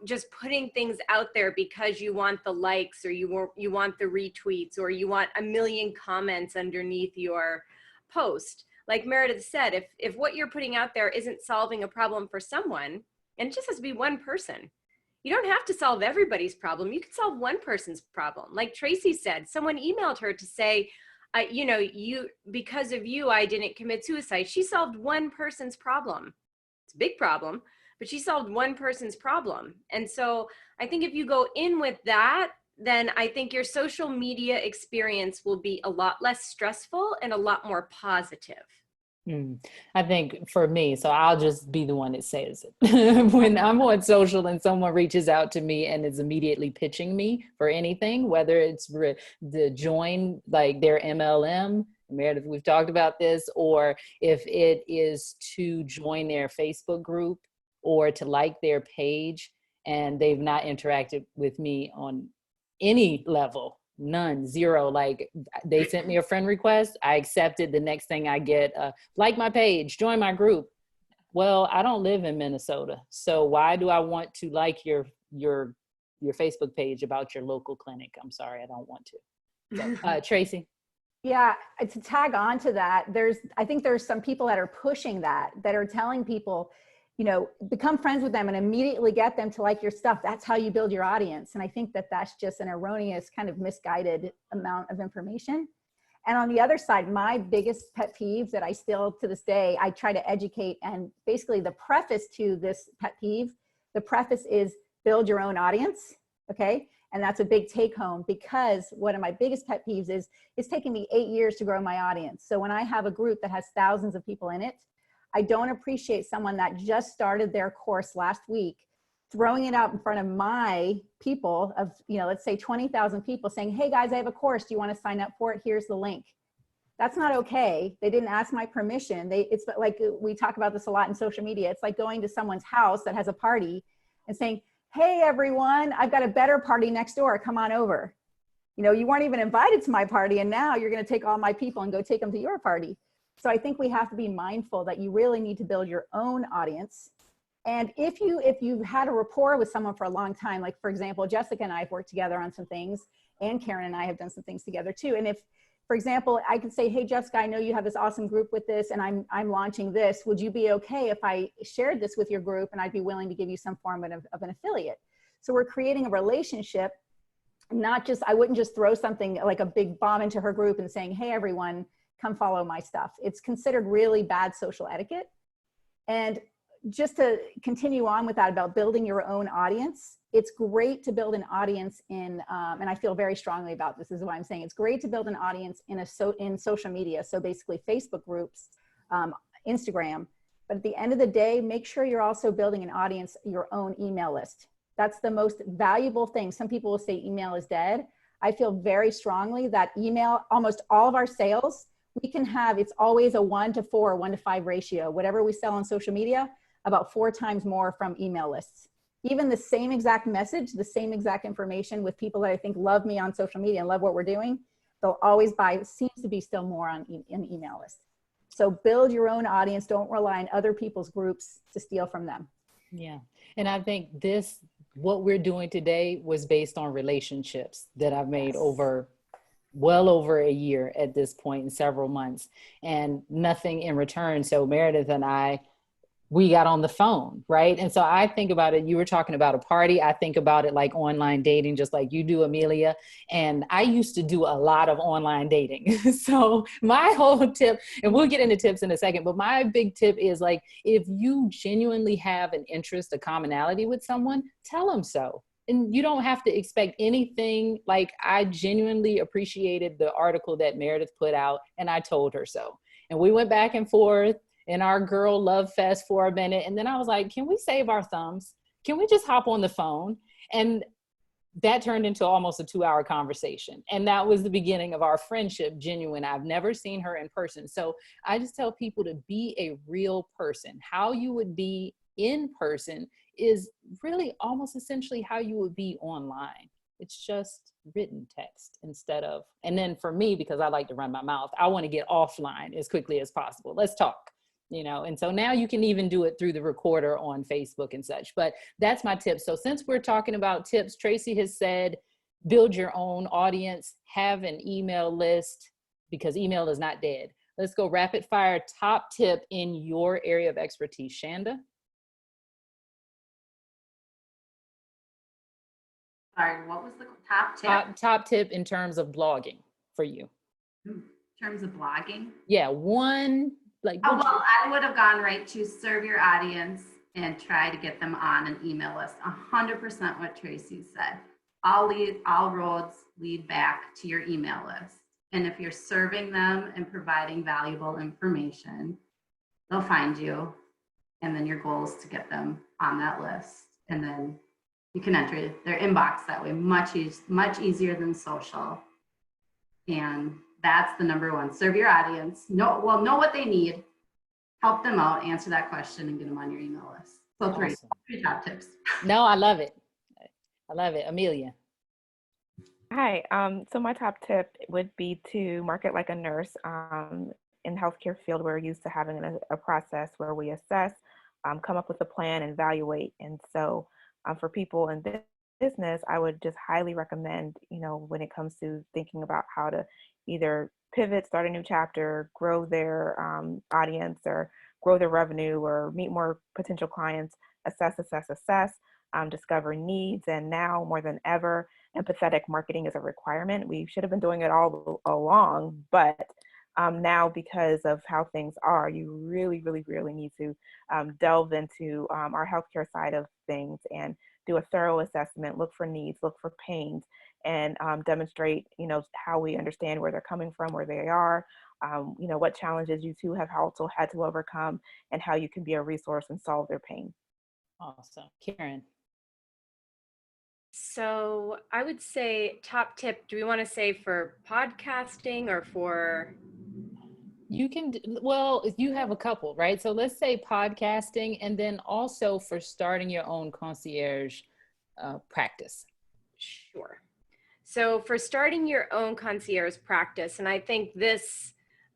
S4: just putting things out there because you want the likes or you want the retweets or you want a million comments underneath your post. Like Meredith said, if what you're putting out there isn't solving a problem for someone, and it just has to be one person, you don't have to solve everybody's problem. You can solve one person's problem. Like Tracy said, someone emailed her to say, you know, because of you, I didn't commit suicide. She solved one person's problem. It's a big problem, but she solved one person's problem. And so I think if you go in with that, then I think your social media experience will be a lot less stressful and a lot more positive.
S1: I think for me, so I'll just be the one that says it. When I'm on social and someone reaches out to me and is immediately pitching me for anything, whether it's the join like their MLM, Meredith, we've talked about this, or if it is to join their Facebook group or to like their page and they've not interacted with me on any level, none, zero. Like they sent me a friend request, I accepted. The next thing I get, like my page, join my group. Well, I don't live in Minnesota, so why do I want to like your Facebook page about your local clinic? I'm sorry, I don't want to. So, Tracy.
S2: Yeah, to tag on to that, I think there's some people that are pushing that are telling people, you know, become friends with them and immediately get them to like your stuff. That's how you build your audience. And I think that that's just an erroneous, kind of misguided amount of information. And on the other side, my biggest pet peeve that I still to this day, I try to educate, and basically the preface to this pet peeve, the preface is build your own audience. Okay. And that's a big take home, because one of my biggest pet peeves is it's taken me 8 years to grow my audience. So when I have a group that has thousands of people in it, I don't appreciate someone that just started their course last week, throwing it out in front of my people of, you know, let's say 20,000 people, saying, hey guys, I have a course. Do you want to sign up for it? Here's the link. That's not okay. They didn't ask my permission. It's like, we talk about this a lot in social media. It's like going to someone's house that has a party and saying, hey everyone, I've got a better party next door. Come on over. You know, you weren't even invited to my party, and now you're going to take all my people and go take them to your party. So I think we have to be mindful that you really need to build your own audience. And if you've had a rapport with someone for a long time, like for example, Jessica and I have worked together on some things, and Karen and I have done some things together too. And if, for example, I could say, hey Jessica, I know you have this awesome group with this, and I'm launching this. Would you be okay if I shared this with your group, and I'd be willing to give you some form of an affiliate? So we're creating a relationship, not just, I wouldn't just throw something like a big bomb into her group and saying, hey everyone, come follow my stuff. It's considered really bad social etiquette. And just to continue on with that about building your own audience, it's great to build an audience in, and I feel very strongly about this, is what I'm saying. It's great to build an audience in social media. So basically Facebook groups, Instagram, but at the end of the day, make sure you're also building an audience, your own email list. That's the most valuable thing. Some people will say email is dead. I feel very strongly that email, almost all of our sales, we can have, it's always a 1 to 4, 1 to 5 ratio. Whatever we sell on social media, about 4 times more from email lists. Even the same exact message, the same exact information with people that I think love me on social media and love what we're doing, they'll always buy, seems to be still more on an email list. So build your own audience. Don't rely on other people's groups to steal from them.
S1: Yeah. And I think what we're doing today was based on relationships that I've made well over a year at this point, in several months, and nothing in return. So Meredith and we got on the phone, right? And so I think about it, you were talking about a party. I think about it like online dating, just like you do, Amelia. And I used to do a lot of online dating. So my whole tip, and we'll get into tips in a second, but my big tip is like, if you genuinely have an interest, a commonality with someone, tell them so. And you don't have to expect anything. Like, I genuinely appreciated the article that Meredith put out, and I told her so. And we went back and forth in our girl love fest for a minute. And then I was like, can we save our thumbs? Can we just hop on the phone? And that turned into almost a 2-hour conversation. And that was the beginning of our friendship, genuine. I've never seen her in person. So I just tell people to be a real person. How you would be in person is really almost essentially how you would be online. It's just written text instead of, and then for me, because I like to run my mouth, I want to get offline as quickly as possible. Let's talk. You know, and so now you can even do it through the recorder on Facebook and such, but that's my tip. So since we're talking about tips, Tracy has said, build your own audience, have an email list, because email is not dead. Let's go rapid fire. Top tip in your area of expertise, Shanda.
S3: Sorry, what was the top tip?
S1: Top tip in terms of blogging for you.
S3: In terms of blogging?
S1: Yeah, one, like,
S3: Oh, well, I would have gone right to serve your audience and try to get them on an email list. 100% what Tracy said. All roads lead back to your email list. And if you're serving them and providing valuable information, they'll find you. And then your goal is to get them on that list. And then you can enter their inbox that way, much easier than social. And that's the number one. Serve your audience. Know what they need. Help them out, answer that question, and get them on your email list. So three top tips.
S1: No, I love it. I love it. Amelia.
S5: Hi. So my top tip would be to market like a nurse. In the healthcare field, we're used to having a process where we assess, come up with a plan, and evaluate. And so for people in business, I would just highly recommend, when it comes to thinking about how to either pivot, start a new chapter, grow their audience, or grow their revenue, or meet more potential clients, assess, discover needs. And now more than ever, empathetic marketing is a requirement. We should have been doing it all along, but now, because of how things are, you really, really, really need to delve into our healthcare side of things and do a thorough assessment, look for needs, look for pains, and demonstrate, how we understand where they're coming from, where they are, what challenges you two have also had to overcome, and how you can be a resource and solve their pain.
S1: Awesome. Karen.
S4: So I would say top tip, do we want to say for podcasting or for?
S1: You can, well, you have a couple, right? So let's say podcasting, and then also for starting your own concierge practice.
S4: Sure. So for starting your own concierge practice, and I think this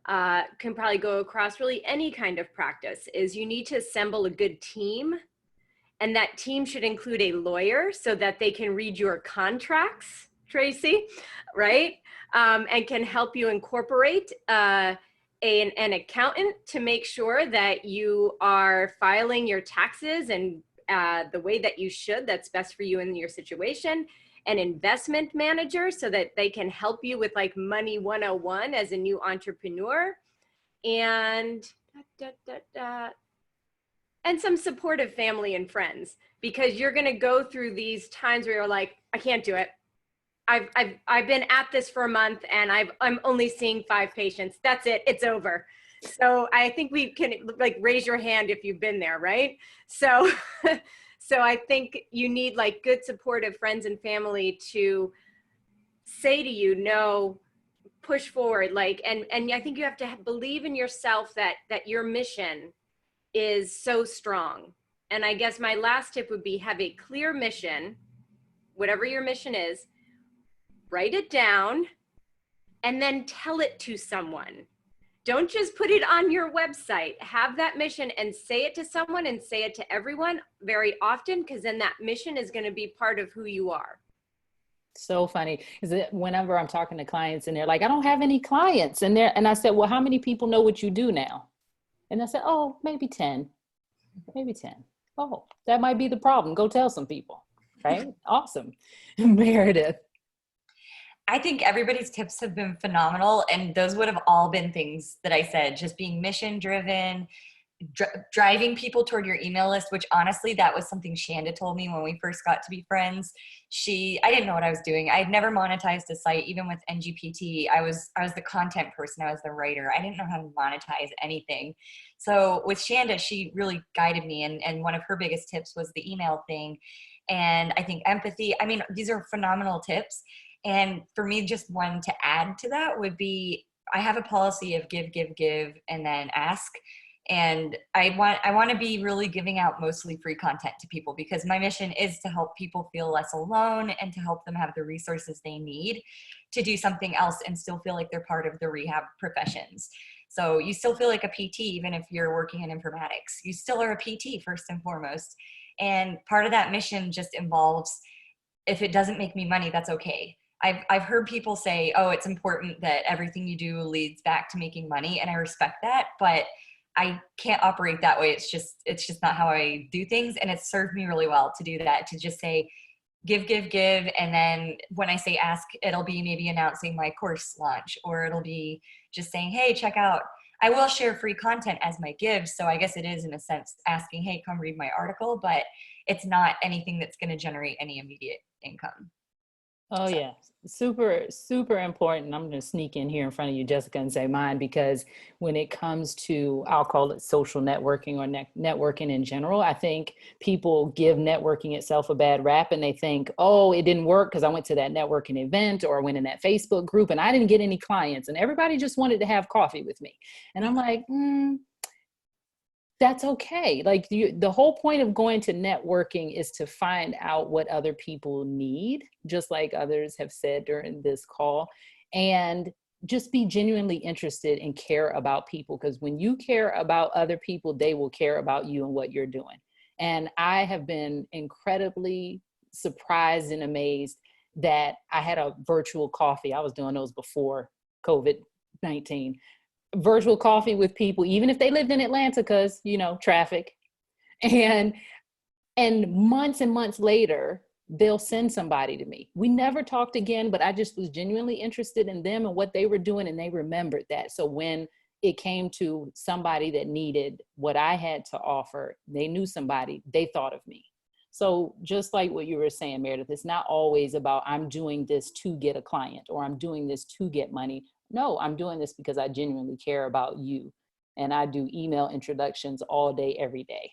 S4: can probably go across really any kind of practice, is you need to assemble a good team. And that team should include a lawyer so that they can read your contracts, Tracy, right? And can help you incorporate an accountant to make sure that you are filing your taxes and the way that you should, that's best for you in your situation. An investment manager so that they can help you with like money 101 as a new entrepreneur. And and some supportive family and friends, because you're going to go through these times where you're like, I can't do it. I've been at this for a month and I'm only seeing 5 patients. That's it. It's over. So I think we can like raise your hand if you've been there, right? So, so I think you need like good supportive friends and family to say to you, no, push forward. Like, and I think you have to believe in yourself that your mission is so strong. And I guess my last tip would be have a clear mission, whatever your mission is, write it down, and then tell it to someone. Don't just put it on your website. Have that mission and say it to someone and say it to everyone very often, because then that mission is going to be part of who you are.
S1: So funny is that whenever I'm talking to clients and they're like, I don't have any clients. And I said, well, how many people know what you do now? And I said, oh, maybe 10, maybe 10. Oh, that might be the problem. Go tell some people, right? Awesome. Meredith.
S6: I think everybody's tips have been phenomenal. And those would have all been things that I said, just being mission driven, driving people toward your email list, which honestly, that was something Shanda told me when we first got to be friends. I didn't know what I was doing. I had never monetized a site, even with NGPT. I was the content person. I was the writer. I didn't know how to monetize anything. So with Shanda, she really guided me. And one of her biggest tips was the email thing. And I think empathy. I mean, these are phenomenal tips. And for me, just one to add to that would be, I have a policy of give, and then ask. And I want to be really giving out mostly free content to people, because my mission is to help people feel less alone and to help them have the resources they need to do something else and still feel like they're part of the rehab professions. So you still feel like a PT, even if you're working in informatics. You still are a PT first and foremost. And part of that mission just involves, if it doesn't make me money, that's okay. I've heard people say, oh, it's important that everything you do leads back to making money. And I respect that, but I can't operate that way. It's just not how I do things. And it's served me really well to do that, to just say, give, give, give. And then when I say ask, it'll be maybe announcing my course launch, or it'll be just saying, hey, check out, I will share free content as my give. So I guess it is in a sense asking, hey, come read my article, but it's not anything that's going to generate any immediate income.
S1: Oh, yeah. Super, super important. I'm going to sneak in here in front of you, Jessica, and say mine, because when it comes to, I'll call it social networking or networking in general, I think people give networking itself a bad rap, and they think, oh, it didn't work because I went to that networking event or I went in that Facebook group and I didn't get any clients and everybody just wanted to have coffee with me. And I'm like, that's okay. Like the whole point of going to networking is to find out what other people need, just like others have said during this call, and just be genuinely interested and care about people. Because when you care about other people, they will care about you and what you're doing. And I have been incredibly surprised and amazed that I had a virtual coffee. I was doing those before COVID-19. Virtual coffee with people, even if they lived in Atlanta, because, you know, traffic. And months and months later, they'll send somebody to me. We never talked again, but I just was genuinely interested in them and what they were doing, and they remembered that. So when it came to somebody that needed what I had to offer, they knew somebody, they thought of me. So just like what you were saying, Meredith, it's not always about I'm doing this to get a client or I'm doing this to get money. No, I'm doing this because I genuinely care about you. And I do email introductions all day, every day,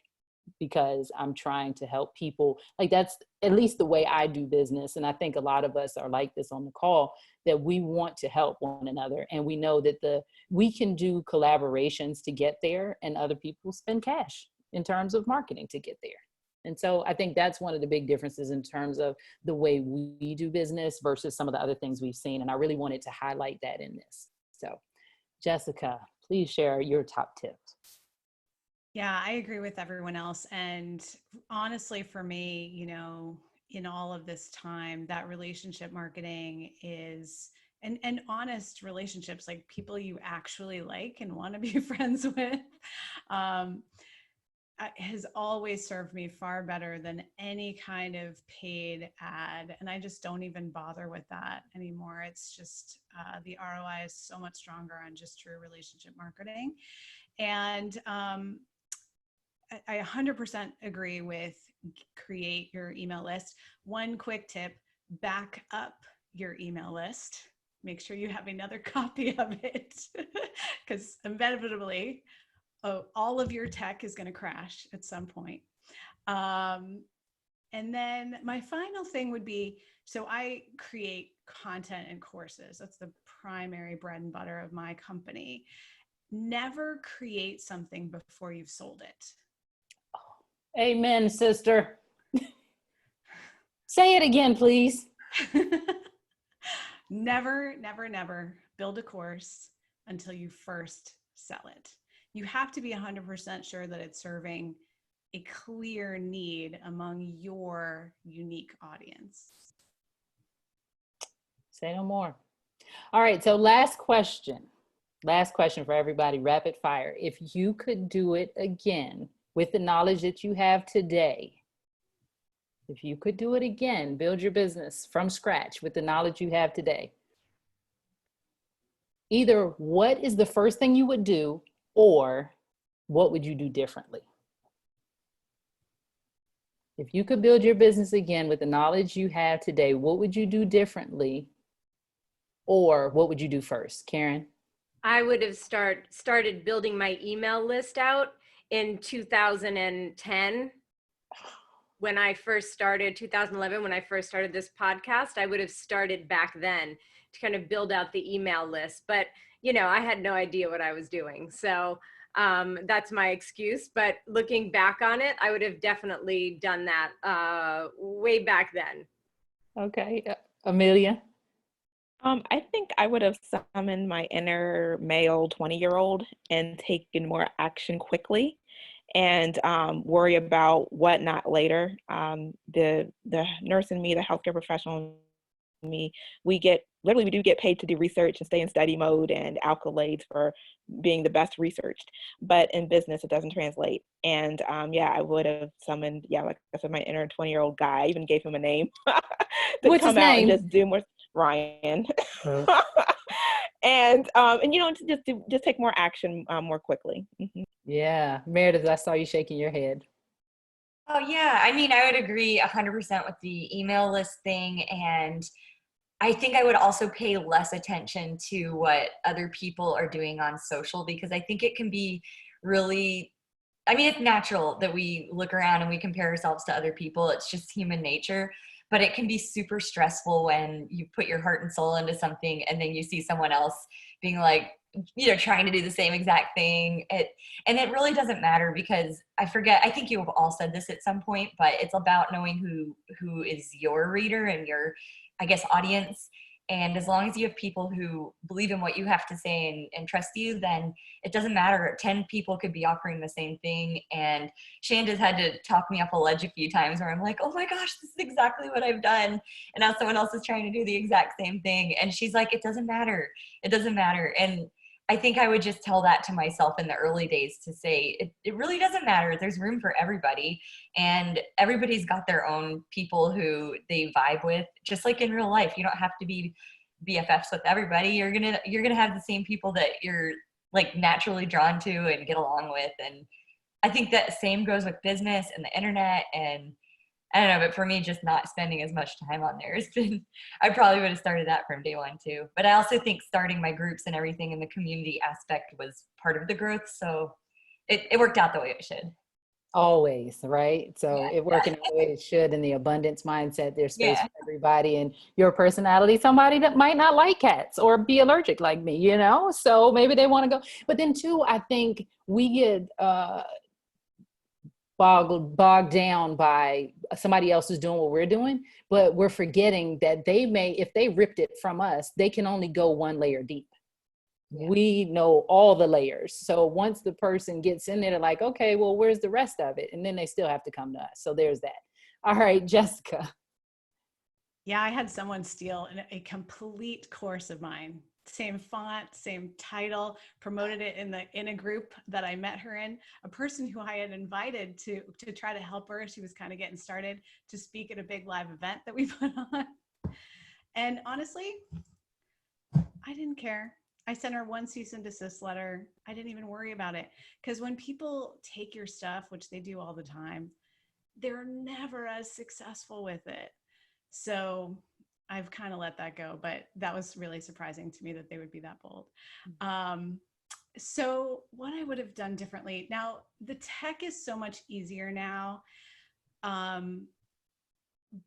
S1: because I'm trying to help people. Like that's at least the way I do business. And I think a lot of us are like this on the call, that we want to help one another. And we know that we can do collaborations to get there, and other people spend cash in terms of marketing to get there. And so I think that's one of the big differences in terms of the way we do business versus some of the other things we've seen. And I really wanted to highlight that in this. So Jessica, please share your top tips.
S7: Yeah, I agree with everyone else. And honestly, for me, you know, in all of this time, that relationship marketing is, and honest relationships, like people you actually like and want to be friends with, has always served me far better than any kind of paid ad. And I just don't even bother with that anymore. It's just the ROI is so much stronger on just true relationship marketing. And I 100% agree with create your email list. One quick tip, back up your email list. Make sure you have another copy of it, because inevitably, all of your tech is going to crash at some point. And then my final thing would be, so I create content and courses. That's the primary bread and butter of my company. Never create something before you've sold it.
S1: Amen, sister. Say it again, please.
S7: Never, never, never build a course until you first sell it. You have to be 100% sure that it's serving a clear need among your unique audience.
S1: Say no more. All right, so last question for everybody, rapid fire. If you could do it again with the knowledge that you have today, if you could do it again, build your business from scratch with the knowledge you have today, either what is the first thing you would do, or what would you do differently? If you could build your business again with the knowledge you have today, what would you do differently? Or what would you do first? Karen?
S4: I would have started building my email list out in 2010. When I first started, 2011, when I first started this podcast, I would have started back then to kind of build out the email list. But, you know, I had no idea what I was doing. So that's my excuse. But looking back on it, I would have definitely done that way back then.
S1: Okay. Amelia?
S5: I think I would have summoned my inner male 20-year-old and taken more action quickly, and worry about what not later. The nurse in me, the healthcare professional me, we do get paid to do research and stay in study mode and accolades for being the best researched. But in business, it doesn't translate. And I would have summoned, like I said, my inner 20-year-old guy. I even gave him a name to
S1: What's
S5: come
S1: his
S5: out
S1: name?
S5: and just do more. Ryan. And to just take more action more quickly. Mm-hmm.
S1: Yeah, Meredith, I saw you shaking your head.
S6: Oh yeah, I mean, I would agree 100% with the email list thing, and I think I would also pay less attention to what other people are doing on social, because I think it can be really, I mean, it's natural that we look around and we compare ourselves to other people. It's just human nature, but it can be super stressful when you put your heart and soul into something and then you see someone else being like, trying to do the same exact thing. And it really doesn't matter, because I think you have all said this at some point, but it's about knowing who is your reader and your, I guess, audience. And as long as you have people who believe in what you have to say and trust you, then it doesn't matter. 10 people could be offering the same thing. And Shanda's had to talk me up a ledge a few times where I'm like, oh my gosh, this is exactly what I've done. And now someone else is trying to do the exact same thing. And she's like, it doesn't matter. It doesn't matter. And I think I would just tell that to myself in the early days, to say, it really doesn't matter. There's room for everybody, and everybody's got their own people who they vibe with, just like in real life. You don't have to be BFFs with everybody. You're gonna have the same people that you're like naturally drawn to and get along with. And I think that same goes with business and the internet. And I don't know, but for me, just not spending as much time on there has been, I probably would have started that from day one too. But I also think starting my groups and everything in the community aspect was part of the growth. So it worked out the way it should.
S1: Always, right? So
S6: Yeah,
S1: it working the way it should, in the abundance mindset, there's space
S6: Yeah.
S1: for everybody, and your personality, somebody that might not like cats or be allergic like me, so maybe they want to go. But then too, I think we get bogged down by somebody else is doing what we're doing, but we're forgetting that they may, if they ripped it from us, they can only go one layer deep. Yeah. We know all the layers. So once the person gets in there, they're like, okay, well, where's the rest of it? And then they still have to come to us. So there's that. All right, Jessica.
S7: Yeah, I had someone steal a complete course of mine. Same font, same title, promoted it in a group that I met her in. A person who I had invited to try to help her. She was kind of getting started to speak at a big live event that we put on. And honestly, I didn't care. I sent her one cease and desist letter. I didn't even worry about it. Because when people take your stuff, which they do all the time, they're never as successful with it. So I've kind of let that go, but that was really surprising to me that they would be that bold. So what I would have done differently, now the tech is so much easier now.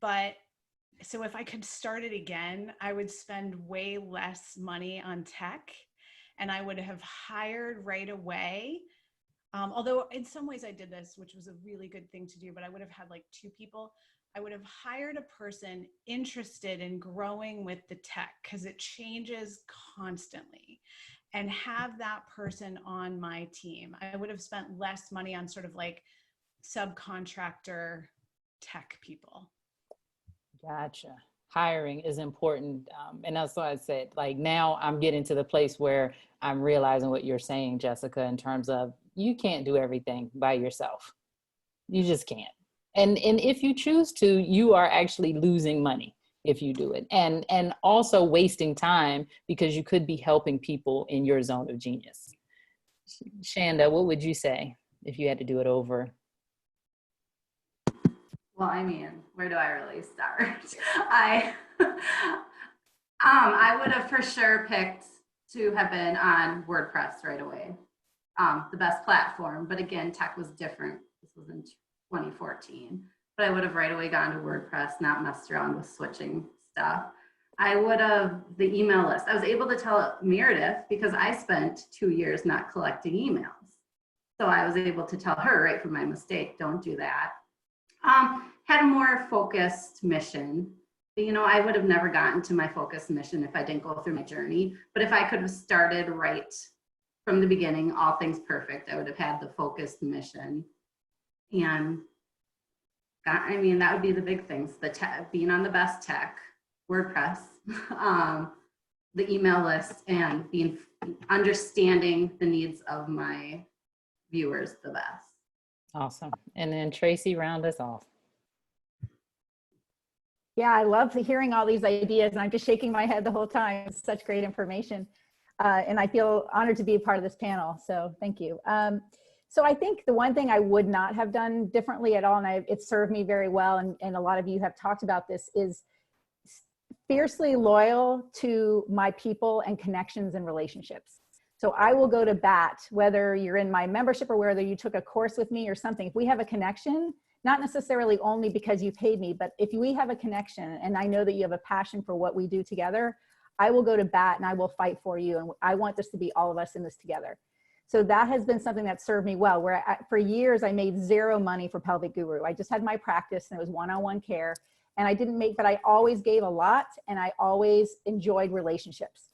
S7: But so if I could start it again, I would spend way less money on tech, and I would have hired right away. Although in some ways I did this, which was a really good thing to do, but I would have had like 2 people. I would have hired a person interested in growing with the tech, because it changes constantly, and have that person on my team. I would have spent less money on sort of like subcontractor tech people.
S1: Gotcha. Hiring is important. And that's why I said, like, now I'm getting to the place where I'm realizing what you're saying, Jessica, in terms of you can't do everything by yourself. You just can't. And if you choose to, you are actually losing money if you do it. And also wasting time, because you could be helping people in your zone of genius. Shanda, what would you say if you had to do it over?
S3: Well, I mean, where do I really start? I would have for sure picked to have been on WordPress right away. The best platform, but again, tech was different. This was in 2014, but I would have right away gone to WordPress, not messed around with switching stuff. I would have the email list. I was able to tell Meredith, because I spent 2 years not collecting emails. So I was able to tell her right from my mistake, don't do that. Had a more focused mission. I would have never gotten to my focused mission if I didn't go through my journey. But if I could have started right from the beginning, all things perfect, I would have had the focused mission. And that would be the big things, the tech, being on the best tech, WordPress, the email list, and being understanding the needs of my viewers the best.
S1: Awesome. And then Tracy, round us off.
S2: Yeah, I love hearing all these ideas, and I'm just shaking my head the whole time. It's such great information. And I feel honored to be a part of this panel, so thank you. So I think the one thing I would not have done differently at all, and it served me very well, and a lot of you have talked about this, is fiercely loyal to my people and connections and relationships. So I will go to bat, whether you're in my membership or whether you took a course with me or something. If we have a connection, not necessarily only because you paid me, but if we have a connection and I know that you have a passion for what we do together, I will go to bat and I will fight for you. And I want this to be all of us in this together. So that has been something that served me well, where for years I made zero money for Pelvic Guru. I just had my practice and it was one-on-one care. And I didn't make, but I always gave a lot and I always enjoyed relationships.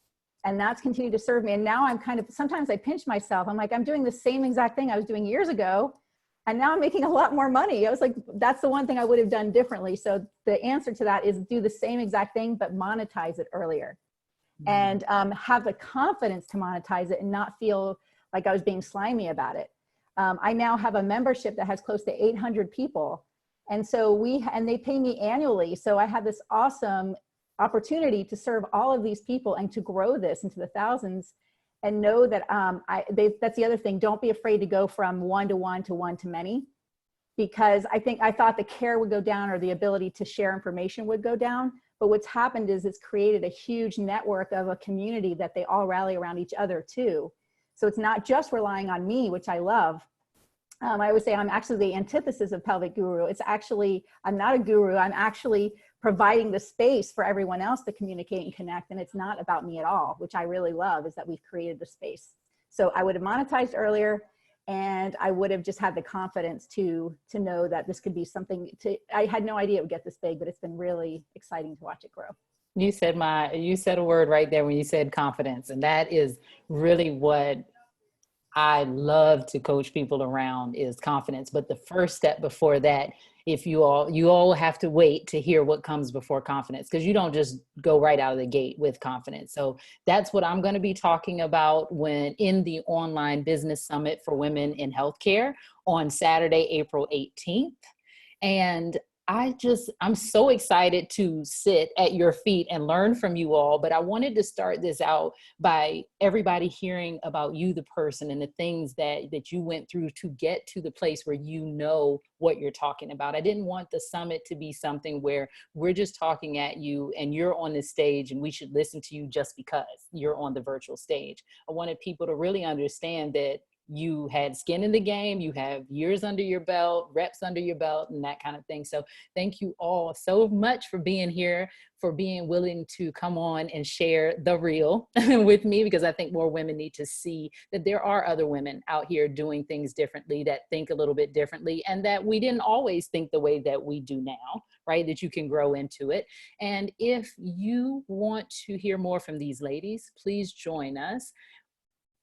S2: And that's continued to serve me. And now I'm kind of, sometimes I pinch myself. I'm like, I'm doing the same exact thing I was doing years ago. And now I'm making a lot more money. I was like, that's the one thing I would have done differently. So the answer to that is do the same exact thing, but monetize it earlier. And have the confidence to monetize it and not feel like I was being slimy about it. I now have a membership that has close to 800 people. And so they pay me annually. So I have this awesome opportunity to serve all of these people and to grow this into the thousands. And know that that's the other thing. Don't be afraid to go from one-to-one to one-to-many, because I thought the care would go down or the ability to share information would go down. But what's happened is it's created a huge network of a community that they all rally around each other too. So it's not just relying on me, which I love. I would say I'm actually the antithesis of Pelvic Guru. It's actually, I'm not a guru. I'm actually providing the space for everyone else to communicate and connect. And it's not about me at all, which I really love, is that we've created the space. So I would have monetized earlier, and I would have just had the confidence to know that this could be something I had no idea it would get this big, but it's been really exciting to watch it grow.
S1: You said a word right there when you said confidence. And that is really what I love to coach people around, is confidence. But the first step before that, if you all have to wait to hear what comes before confidence, because you don't just go right out of the gate with confidence. So that's what I'm going to be talking about when in the online business summit for women in healthcare on Saturday, April 18th. And I'm so excited to sit at your feet and learn from you all. But I wanted to start this out by everybody hearing about you, the person, and the things that you went through to get to the place where you know what you're talking about. I didn't want the summit to be something where we're just talking at you and you're on the stage and we should listen to you just because you're on the virtual stage. I wanted people to really understand that you had skin in the game, you have years under your belt, reps under your belt, and that kind of thing. So thank you all so much for being here, for being willing to come on and share the real with me, because I think more women need to see that there are other women out here doing things differently, that think a little bit differently, and that we didn't always think the way that we do now, right? That you can grow into it. And if you want to hear more from these ladies, please join us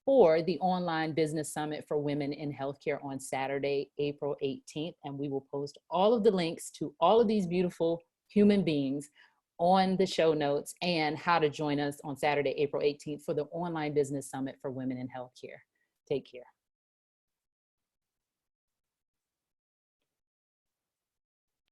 S1: for the online business summit for women in healthcare on Saturday, April 18th. And we will post all of the links to all of these beautiful human beings on the show notes, and how to join us on Saturday, April 18th for the online business summit for women in healthcare. Take care.